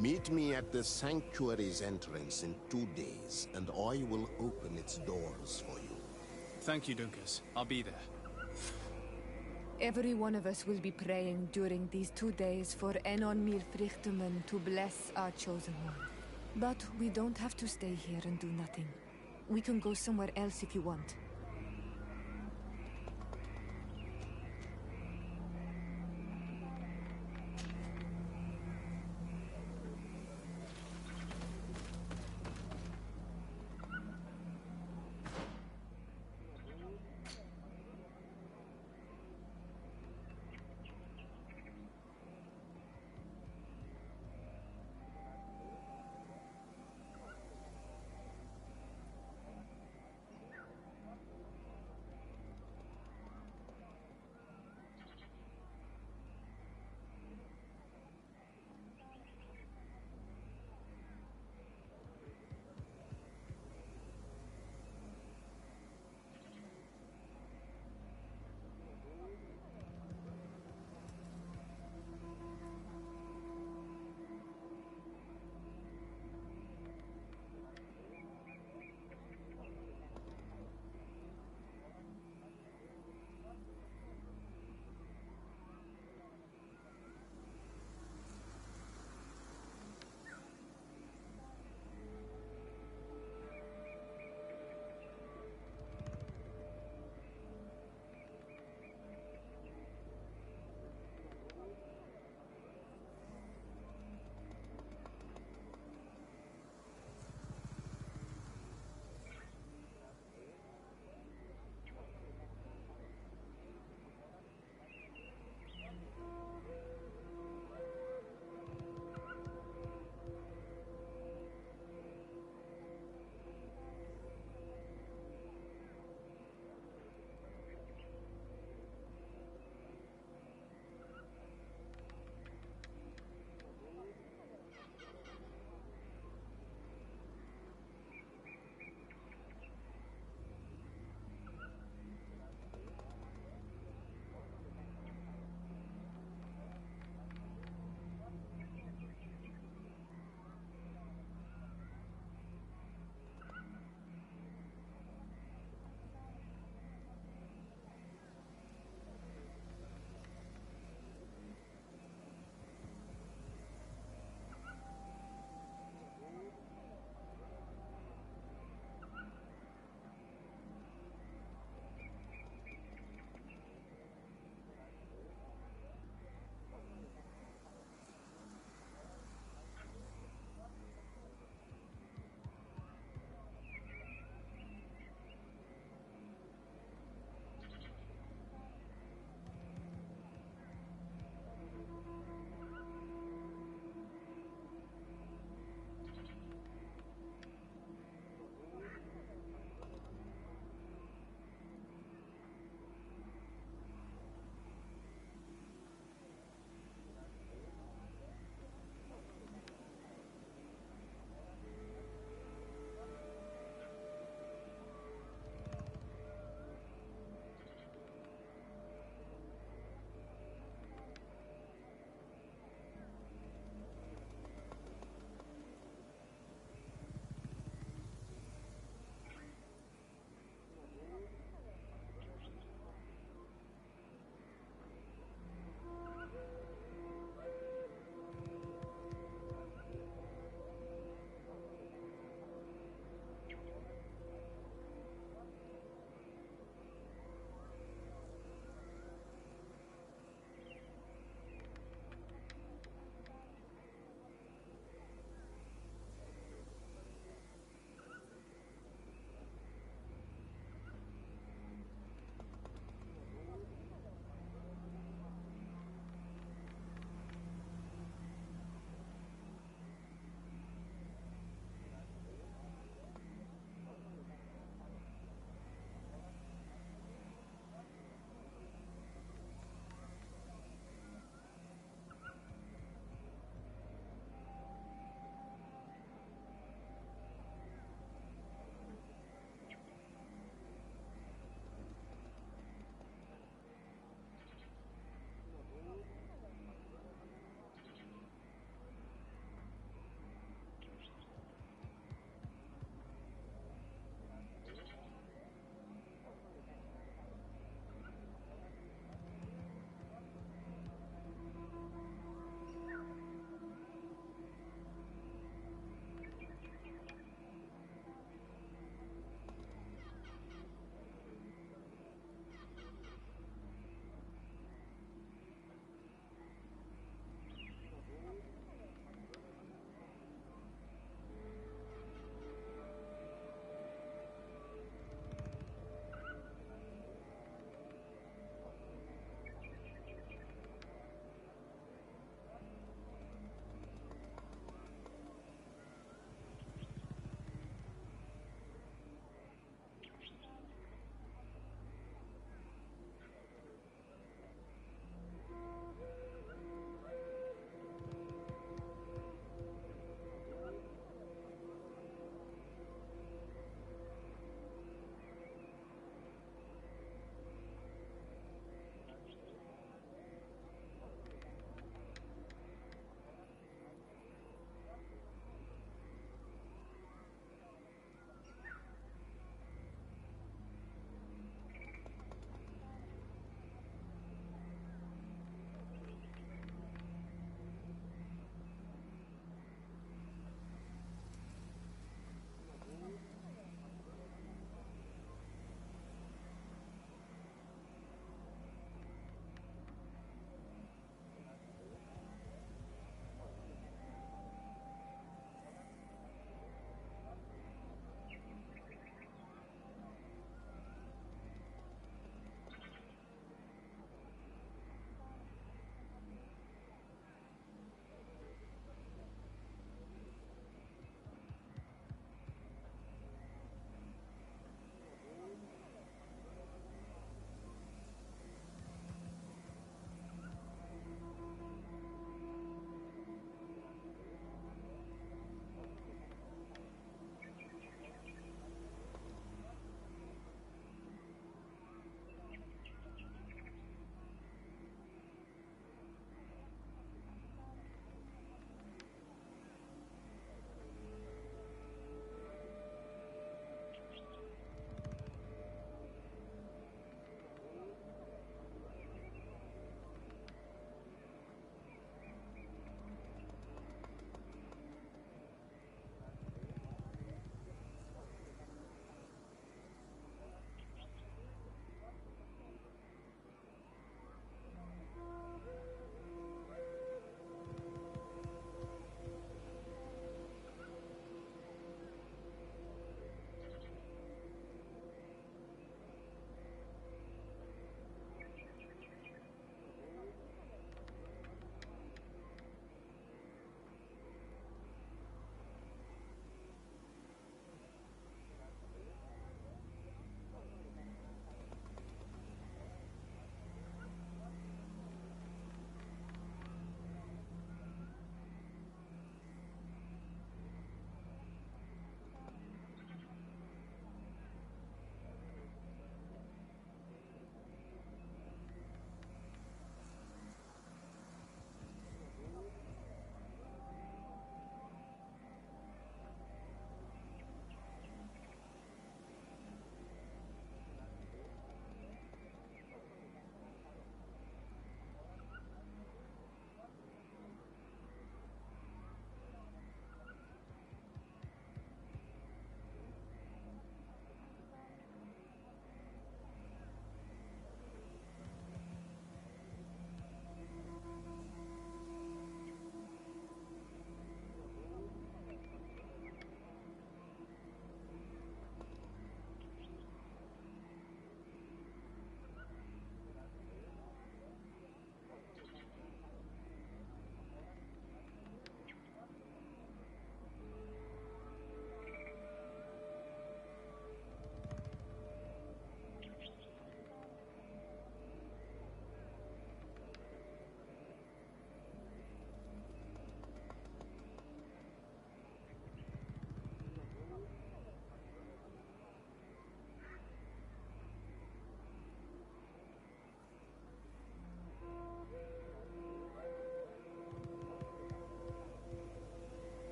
Meet me at the sanctuary's entrance in 2 days, and I will open its doors for you. Thank you, Dungus. I'll be there. Every one of us will be praying during these 2 days for Enonmil Frichtemann to bless our chosen one. But we don't have to stay here and do nothing. We can go somewhere else if you want.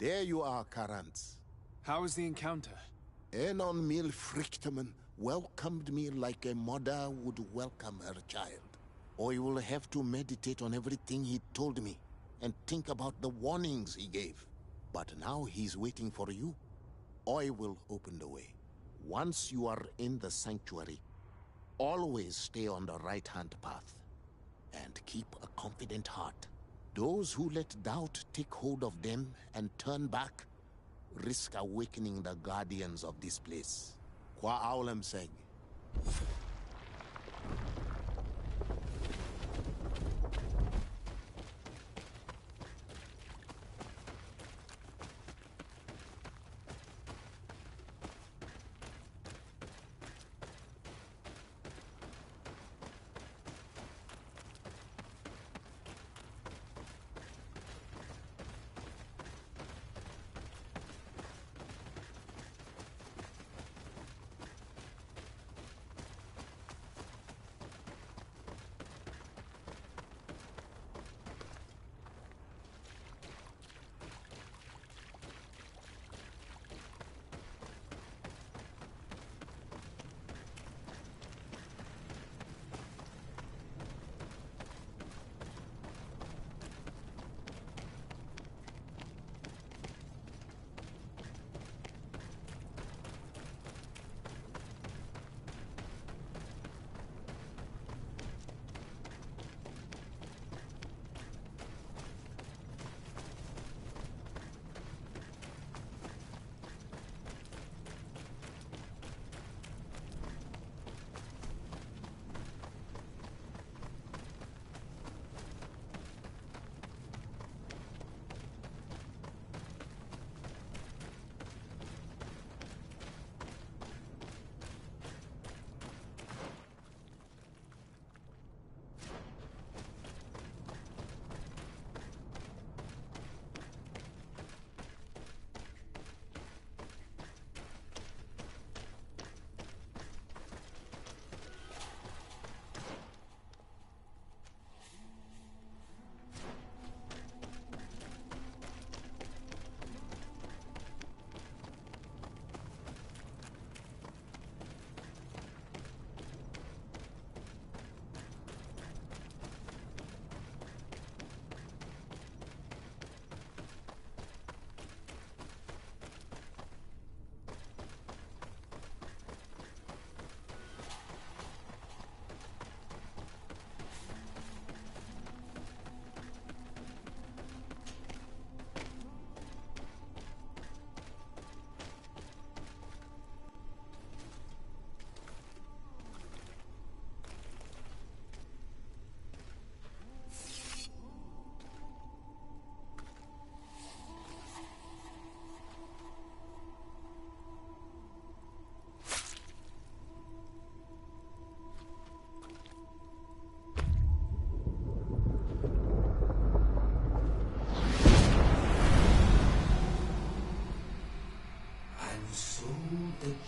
There you are, Karantz. How was the encounter? Enon Mil Frichterman welcomed me like a mother would welcome her child. I will have to meditate on everything he told me and think about the warnings he gave. But now he's waiting for you. I will open the way. Once you are in the sanctuary, always stay on the right-hand path. And keep a confident heart. Those who let doubt take hold of them and turn back risk awakening the guardians of this place. Qua Aulem Seg.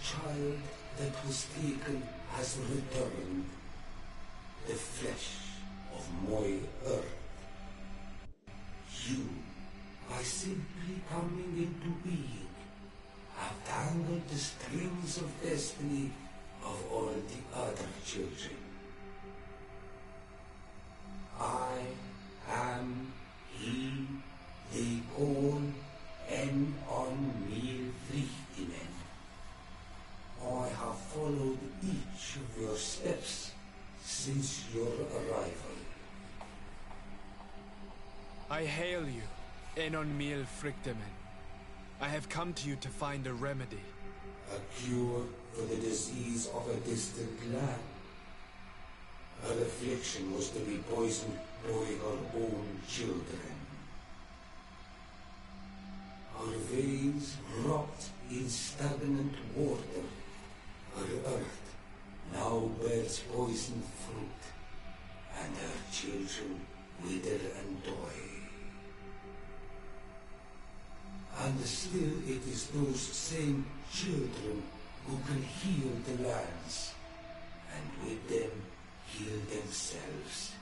child that was taken has returned, the flesh of my earth. You, by simply coming into being, have tangled the strings of destiny of all the other children. I am he they call en on mir Frichtinen. I have followed each of your steps since your arrival. I hail you, Enon Mil Frichtemen. I have come to you to find a remedy. A cure for the disease of a distant land. Her affliction was to be poisoned by her own children. Her veins rocked in stagnant water. Her earth now bears poisoned fruit, and her children wither and die. And still it is those same children who can heal the lands, and with them heal themselves,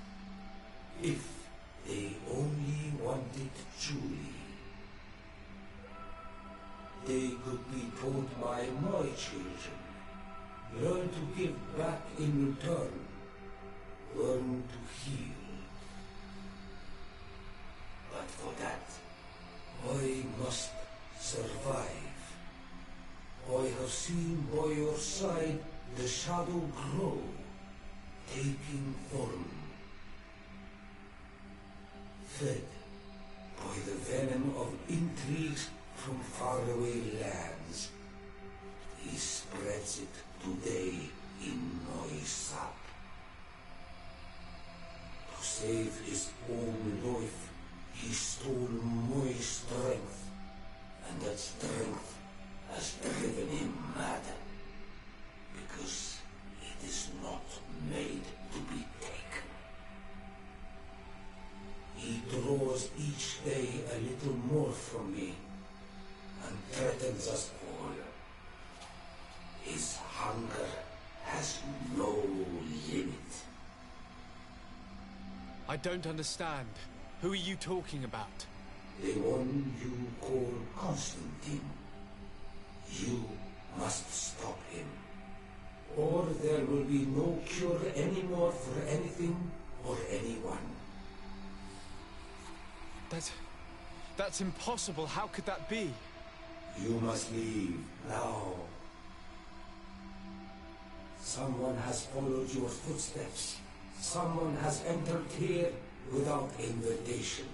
if they only want it truly. could be taught by my children. Learn to give back in return. Learn to heal. But for that, I must survive. I have seen by your side the shadow grow, taking form. Fed by the venom of intrigues from faraway lands, he spreads it today in my sap. To save his own life, he stole my strength, and that strength has driven him mad, because it is not made to be taken. He draws each day a little more from me, and threatens us all. His hunger has no limit. I don't understand. Who are you talking about? The one you call Constantine. You must stop him, or there will be no cure anymore for anything or anyone. That's impossible. How could that be? You must leave now. Someone has followed your footsteps. Someone has entered here without invitation.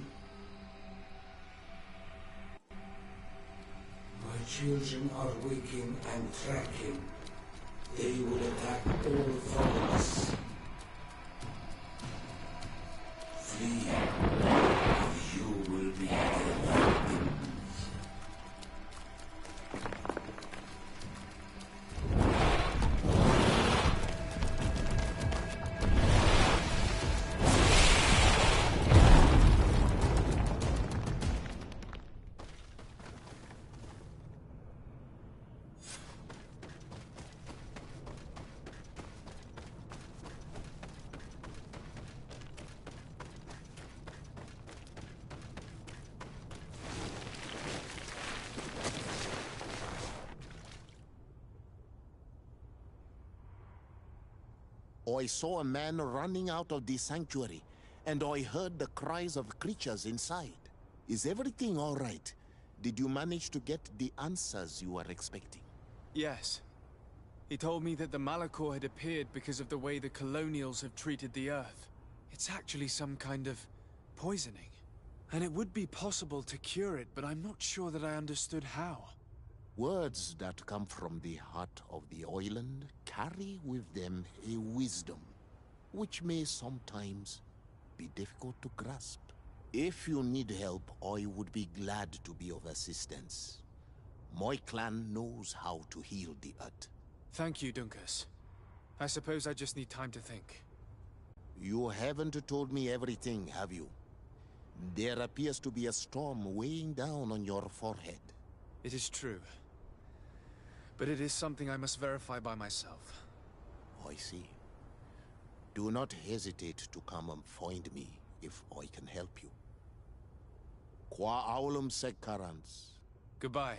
My children are waking and tracking. They will attack all followers. Flee, or you will be dead. I saw a man running out of the sanctuary, and I heard the cries of creatures inside. Is everything all right? Did you manage to get the answers you were expecting? Yes. He told me that the Malachor had appeared because of the way the colonials have treated the Earth. It's actually some kind of poisoning. And it would be possible to cure it, but I'm not sure that I understood how. Words that come from the heart of the island carry with them a wisdom, which may sometimes be difficult to grasp. If you need help, I would be glad to be of assistance. My clan knows how to heal the Earth. Thank you, Dunkus. I suppose I just need time to think. You haven't told me everything, have you? There appears to be a storm weighing down on your forehead. It is true. But it is something I must verify by myself. I see. Do not hesitate to come and find me if I can help you. Qua aulum secarans. Goodbye.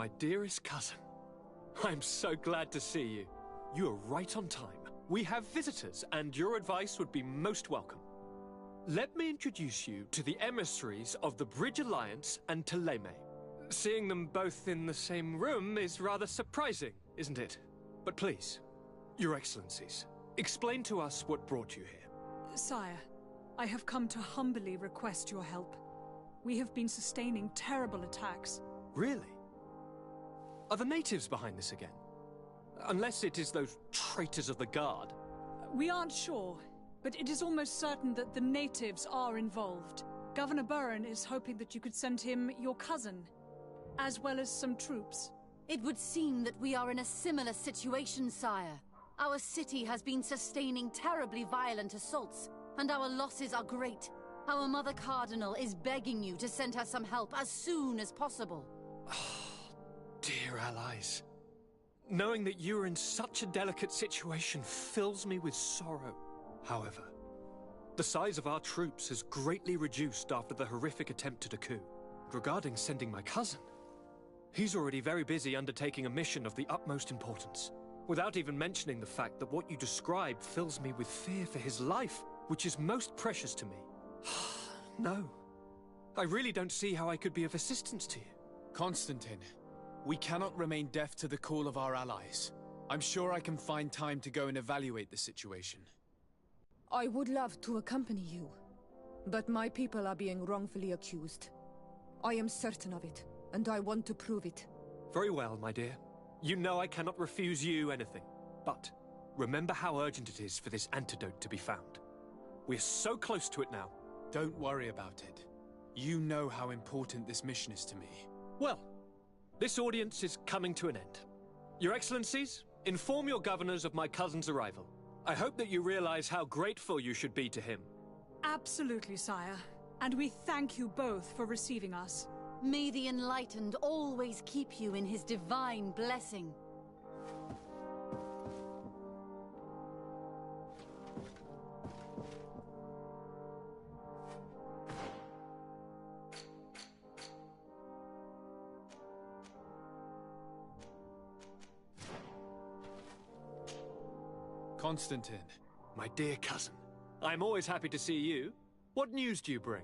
my dearest cousin. I'm so glad to see you. You are right on time. We have visitors, and your advice would be most welcome. Let me introduce you to the emissaries of the Bridge Alliance and Teleme. Seeing them both in the same room is rather surprising, isn't it? But please, Your Excellencies, explain to us what brought you here. Sire, I have come to humbly request your help. We have been sustaining terrible attacks. Really? Are the natives behind this again? Unless it is those traitors of the Guard. We aren't sure, but it is almost certain that the natives are involved. Governor Burren is hoping that you could send him your cousin, as well as some troops. It would seem that we are in a similar situation, sire. Our city has been sustaining terribly violent assaults, and our losses are great. Our Mother Cardinal is begging you to send her some help as soon as possible. Dear allies, knowing that you are in such a delicate situation fills me with sorrow. However, the size of our troops has greatly reduced after the horrific attempt at a coup. Regarding sending my cousin, he's already very busy undertaking a mission of the utmost importance, without even mentioning the fact that what you describe fills me with fear for his life, which is most precious to me. No, I really don't see how I could be of assistance to you. Constantine, we cannot remain deaf to the call of our allies. I'm sure I can find time to go and evaluate the situation. I would love to accompany you, but my people are being wrongfully accused. I am certain of it, and I want to prove it. Very well, my dear. You know I cannot refuse you anything. But remember how urgent it is for this antidote to be found. We're so close to it now. Don't worry about it. You know how important this mission is to me. Well, this audience is coming to an end. Your Excellencies, inform your governors of my cousin's arrival. I hope that you realize how grateful you should be to him. Absolutely, sire. And we thank you both for receiving us. May the Enlightened always keep you in his divine blessing. Constantine. My dear cousin, I'm always happy to see you. What news do you bring?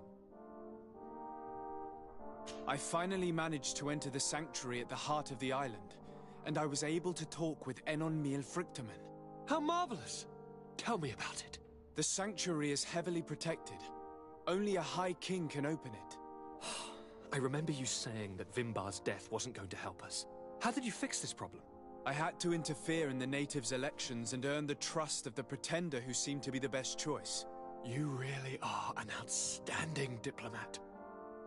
I finally managed to enter the sanctuary at the heart of the island, and I was able to talk with Enon Miel Frichtemann. How marvelous! Tell me about it. The sanctuary is heavily protected. Only a High King can open it. I remember you saying that Vimbar's death wasn't going to help us. How did you fix this problem? I had to interfere in the natives' elections and earn the trust of the pretender who seemed to be the best choice. You really are an outstanding diplomat.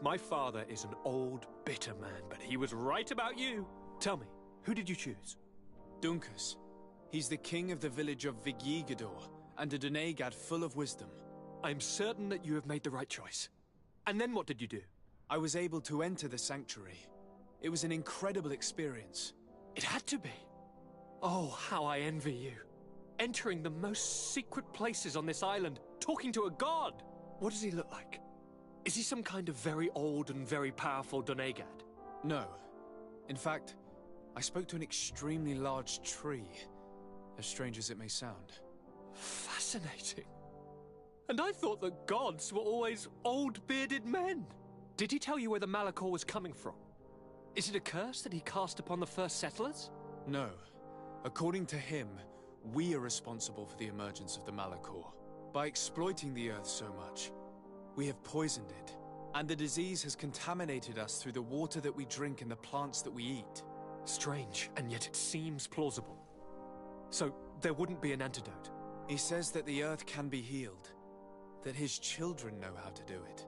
My father is an old, bitter man, but he was right about you. Tell me, who did you choose? Dunkus. He's the king of the village of Vigyigador, and a Donegad full of wisdom. I'm certain that you have made the right choice. And then what did you do? I was able to enter the sanctuary. It was an incredible experience. It had to be. Oh, how I envy you. Entering the most secret places on this island, talking to a god. What does he look like? Is he some kind of very old and very powerful Donegad? No. In fact, I spoke to an extremely large tree, as strange as it may sound. Fascinating. And I thought that gods were always old, bearded men. Did he tell you where the Malachor was coming from? Is it a curse that he cast upon the first settlers? No. According to him, we are responsible for the emergence of the Malachor. By exploiting the Earth so much, we have poisoned it, and the disease has contaminated us through the water that we drink and the plants that we eat. Strange, and yet it seems plausible. So, there wouldn't be an antidote? He says that the Earth can be healed, that his children know how to do it.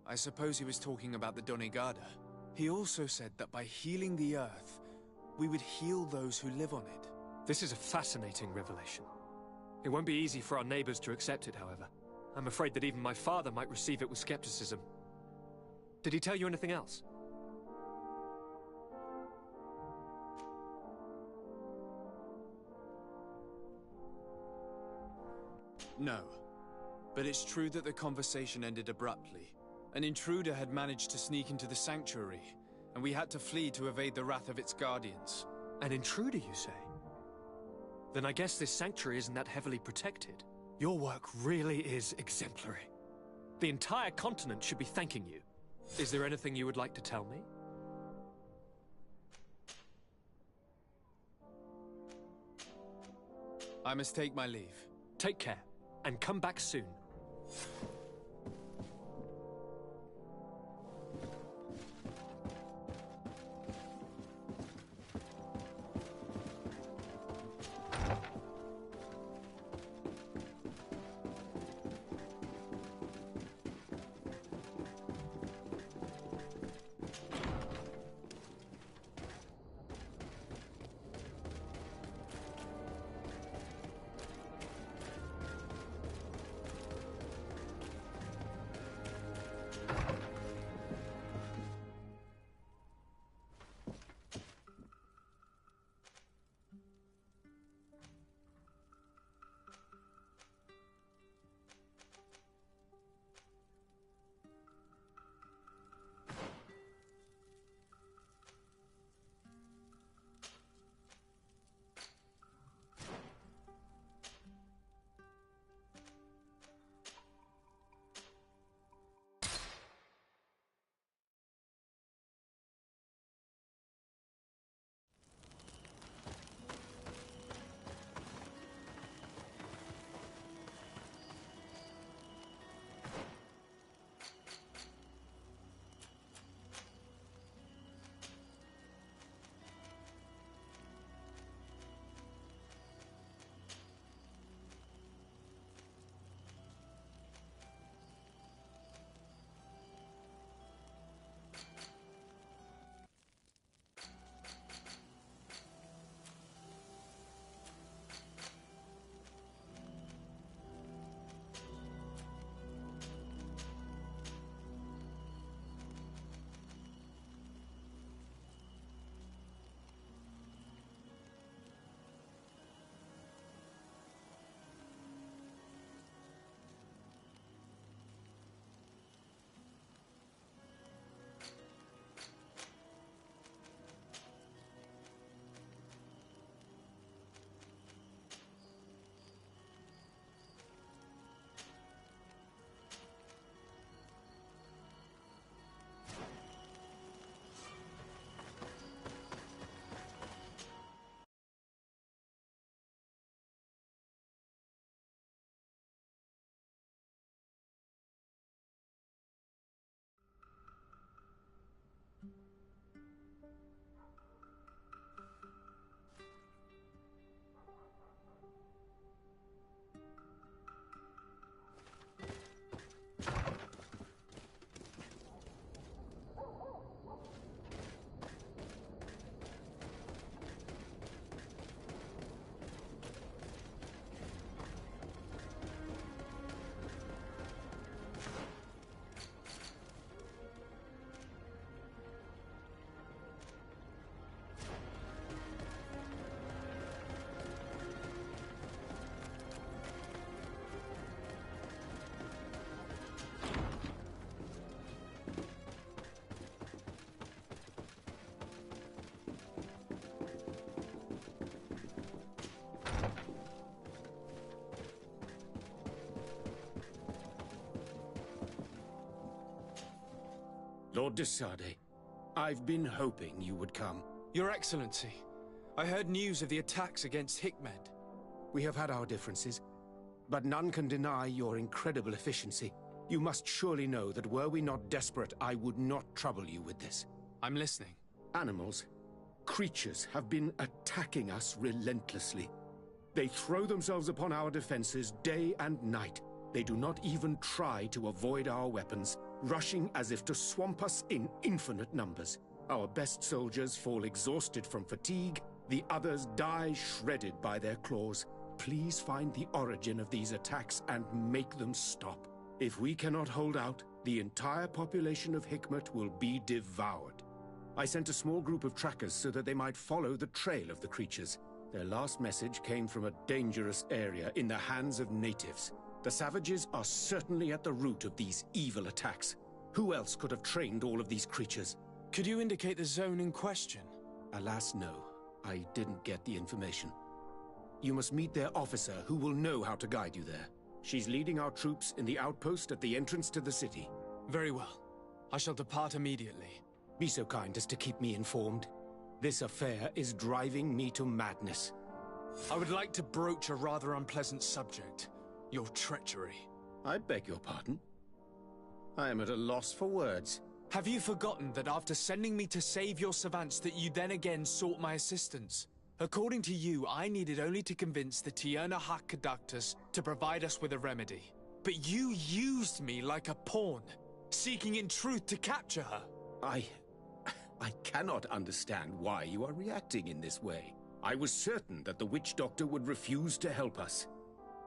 I suppose he was talking about the Donegada. He also said that by healing the Earth, we would heal those who live on it. This is a fascinating revelation. It won't be easy for our neighbors to accept it, however. I'm afraid that even my father might receive it with skepticism. Did he tell you anything else? No. But it's true that the conversation ended abruptly. An intruder had managed to sneak into the sanctuary, and we had to flee to evade the wrath of its guardians. An intruder, you say? Then I guess this sanctuary isn't that heavily protected. Your work really is exemplary. The entire continent should be thanking you. Is there anything you would like to tell me? I must take my leave. Take care, and come back soon. Lord de Sade, I've been hoping you would come. Your Excellency, I heard news of the attacks against Hikmed. We have had our differences, but none can deny your incredible efficiency. You must surely know that were we not desperate, I would not trouble you with this. I'm listening. Animals, creatures have been attacking us relentlessly. They throw themselves upon our defenses day and night. They do not even try to avoid our weapons, rushing as if to swamp us in infinite numbers. Our best soldiers fall exhausted from fatigue, the others die shredded by their claws. Please find the origin of these attacks and make them stop. If we cannot hold out, the entire population of Hikmet will be devoured. I sent a small group of trackers so that they might follow the trail of the creatures. Their last message came from a dangerous area in the hands of natives. The savages are certainly at the root of these evil attacks. Who else could have trained all of these creatures? Could you indicate the zone in question? Alas, no. I didn't get the information. You must meet their officer, who will know how to guide you there. She's leading our troops in the outpost at the entrance to the city. Very well. I shall depart immediately. Be so kind as to keep me informed. This affair is driving me to madness. I would like to broach a rather unpleasant subject. Your treachery. I beg your pardon? I am at a loss for words. Have you forgotten that after sending me to save your savants that you then again sought my assistance? According to you, I needed only to convince the Tierna Conductors to provide us with a remedy. But you used me like a pawn, seeking in truth to capture her. I cannot understand why you are reacting in this way. I was certain that the witch doctor would refuse to help us.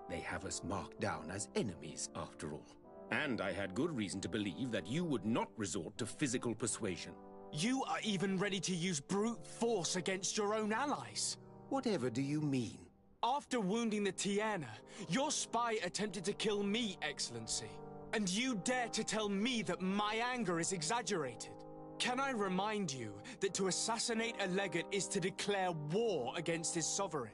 They have us marked down as enemies, after all. And I had good reason to believe that you would not resort to physical persuasion. You are even ready to use brute force against your own allies. Whatever do you mean? After wounding the Tierna, your spy attempted to kill me, Excellency. And you dare to tell me that my anger is exaggerated. Can I remind you that to assassinate a legate is to declare war against his sovereign?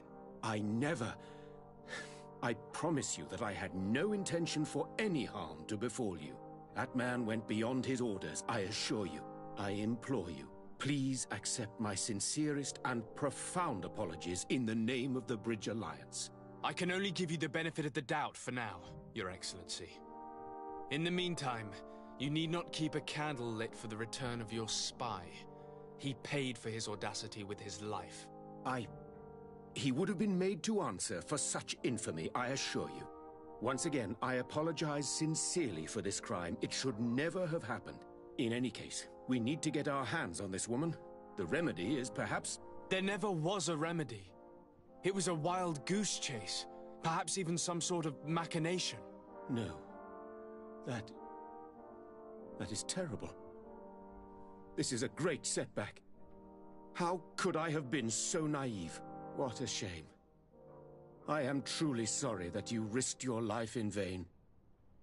I promise you that I had no intention for any harm to befall you. That man went beyond his orders, I assure you. I implore you, please accept my sincerest and profound apologies in the name of the Bridge Alliance. I can only give you the benefit of the doubt for now, Your Excellency. In the meantime, you need not keep a candle lit for the return of your spy. He paid for his audacity with his life. He would have been made to answer for such infamy, I assure you. Once again, I apologize sincerely for this crime. It should never have happened. In any case, we need to get our hands on this woman. The remedy is perhaps... There never was a remedy. It was a wild goose chase. Perhaps even some sort of machination. No. That is terrible. This is a great setback. How could I have been so naive? What a shame. I am truly sorry that you risked your life in vain.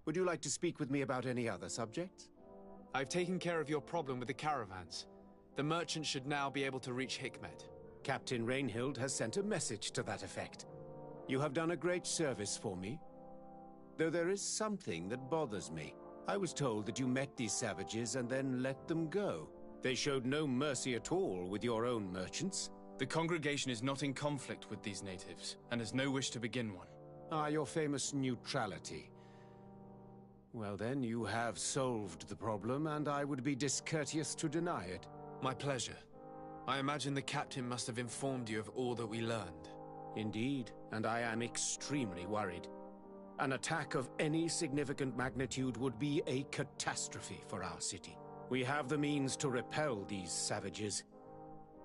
Would you like to speak with me about any other subjects? I've taken care of your problem with the caravans. The merchant should now be able to reach Hikmet. Captain Rainhild has sent a message to that effect. You have done a great service for me. Though there is something that bothers me. I was told that you met these savages and then let them go. They showed no mercy at all with your own merchants. The congregation is not in conflict with these natives, and has no wish to begin one. Ah, your famous neutrality. Well then, you have solved the problem, and I would be discourteous to deny it. My pleasure. I imagine the captain must have informed you of all that we learned. Indeed, and I am extremely worried. An attack of any significant magnitude would be a catastrophe for our city. We have the means to repel these savages,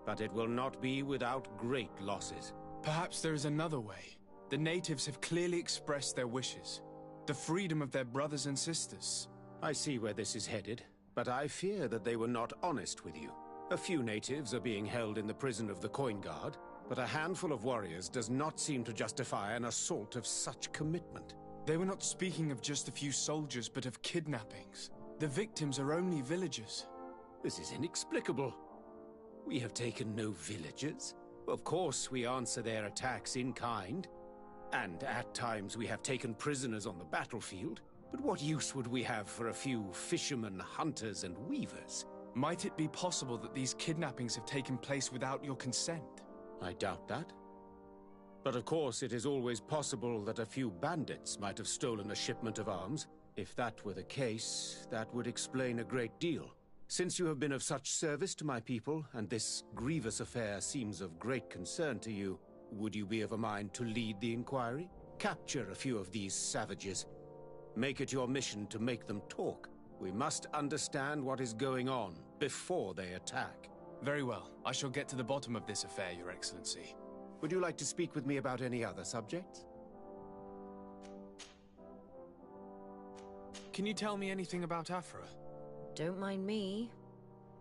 but it will not be without great losses. Perhaps there is another way. The natives have clearly expressed their wishes. The freedom of their brothers and sisters. I see where this is headed, but I fear that they were not honest with you. A few natives are being held in the prison of the Coin Guard, but a handful of warriors does not seem to justify an assault of such commitment. They were not speaking of just a few soldiers, but of kidnappings. The victims are only villagers. This is inexplicable. We have taken no villagers. Of course, we answer their attacks in kind. And at times we have taken prisoners on the battlefield. But what use would we have for a few fishermen, hunters, and weavers? Might it be possible that these kidnappings have taken place without your consent? I doubt that. But of course, it is always possible that a few bandits might have stolen a shipment of arms. If that were the case, that would explain a great deal. Since you have been of such service to my people, and this grievous affair seems of great concern to you, would you be of a mind to lead the inquiry? Capture a few of these savages. Make it your mission to make them talk. We must understand what is going on before they attack. Very well. I shall get to the bottom of this affair, Your Excellency. Would you like to speak with me about any other subjects? Can you tell me anything about Afra? Don't mind me.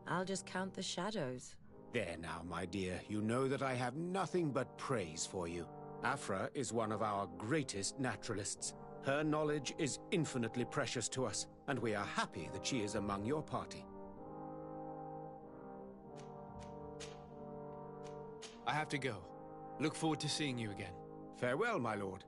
I'll just count the shadows. There now, my dear. You know that I have nothing but praise for you. Afra is one of our greatest naturalists. Her knowledge is infinitely precious to us, and we are happy that she is among your party. I have to go. Look forward to seeing you again. Farewell, my lord.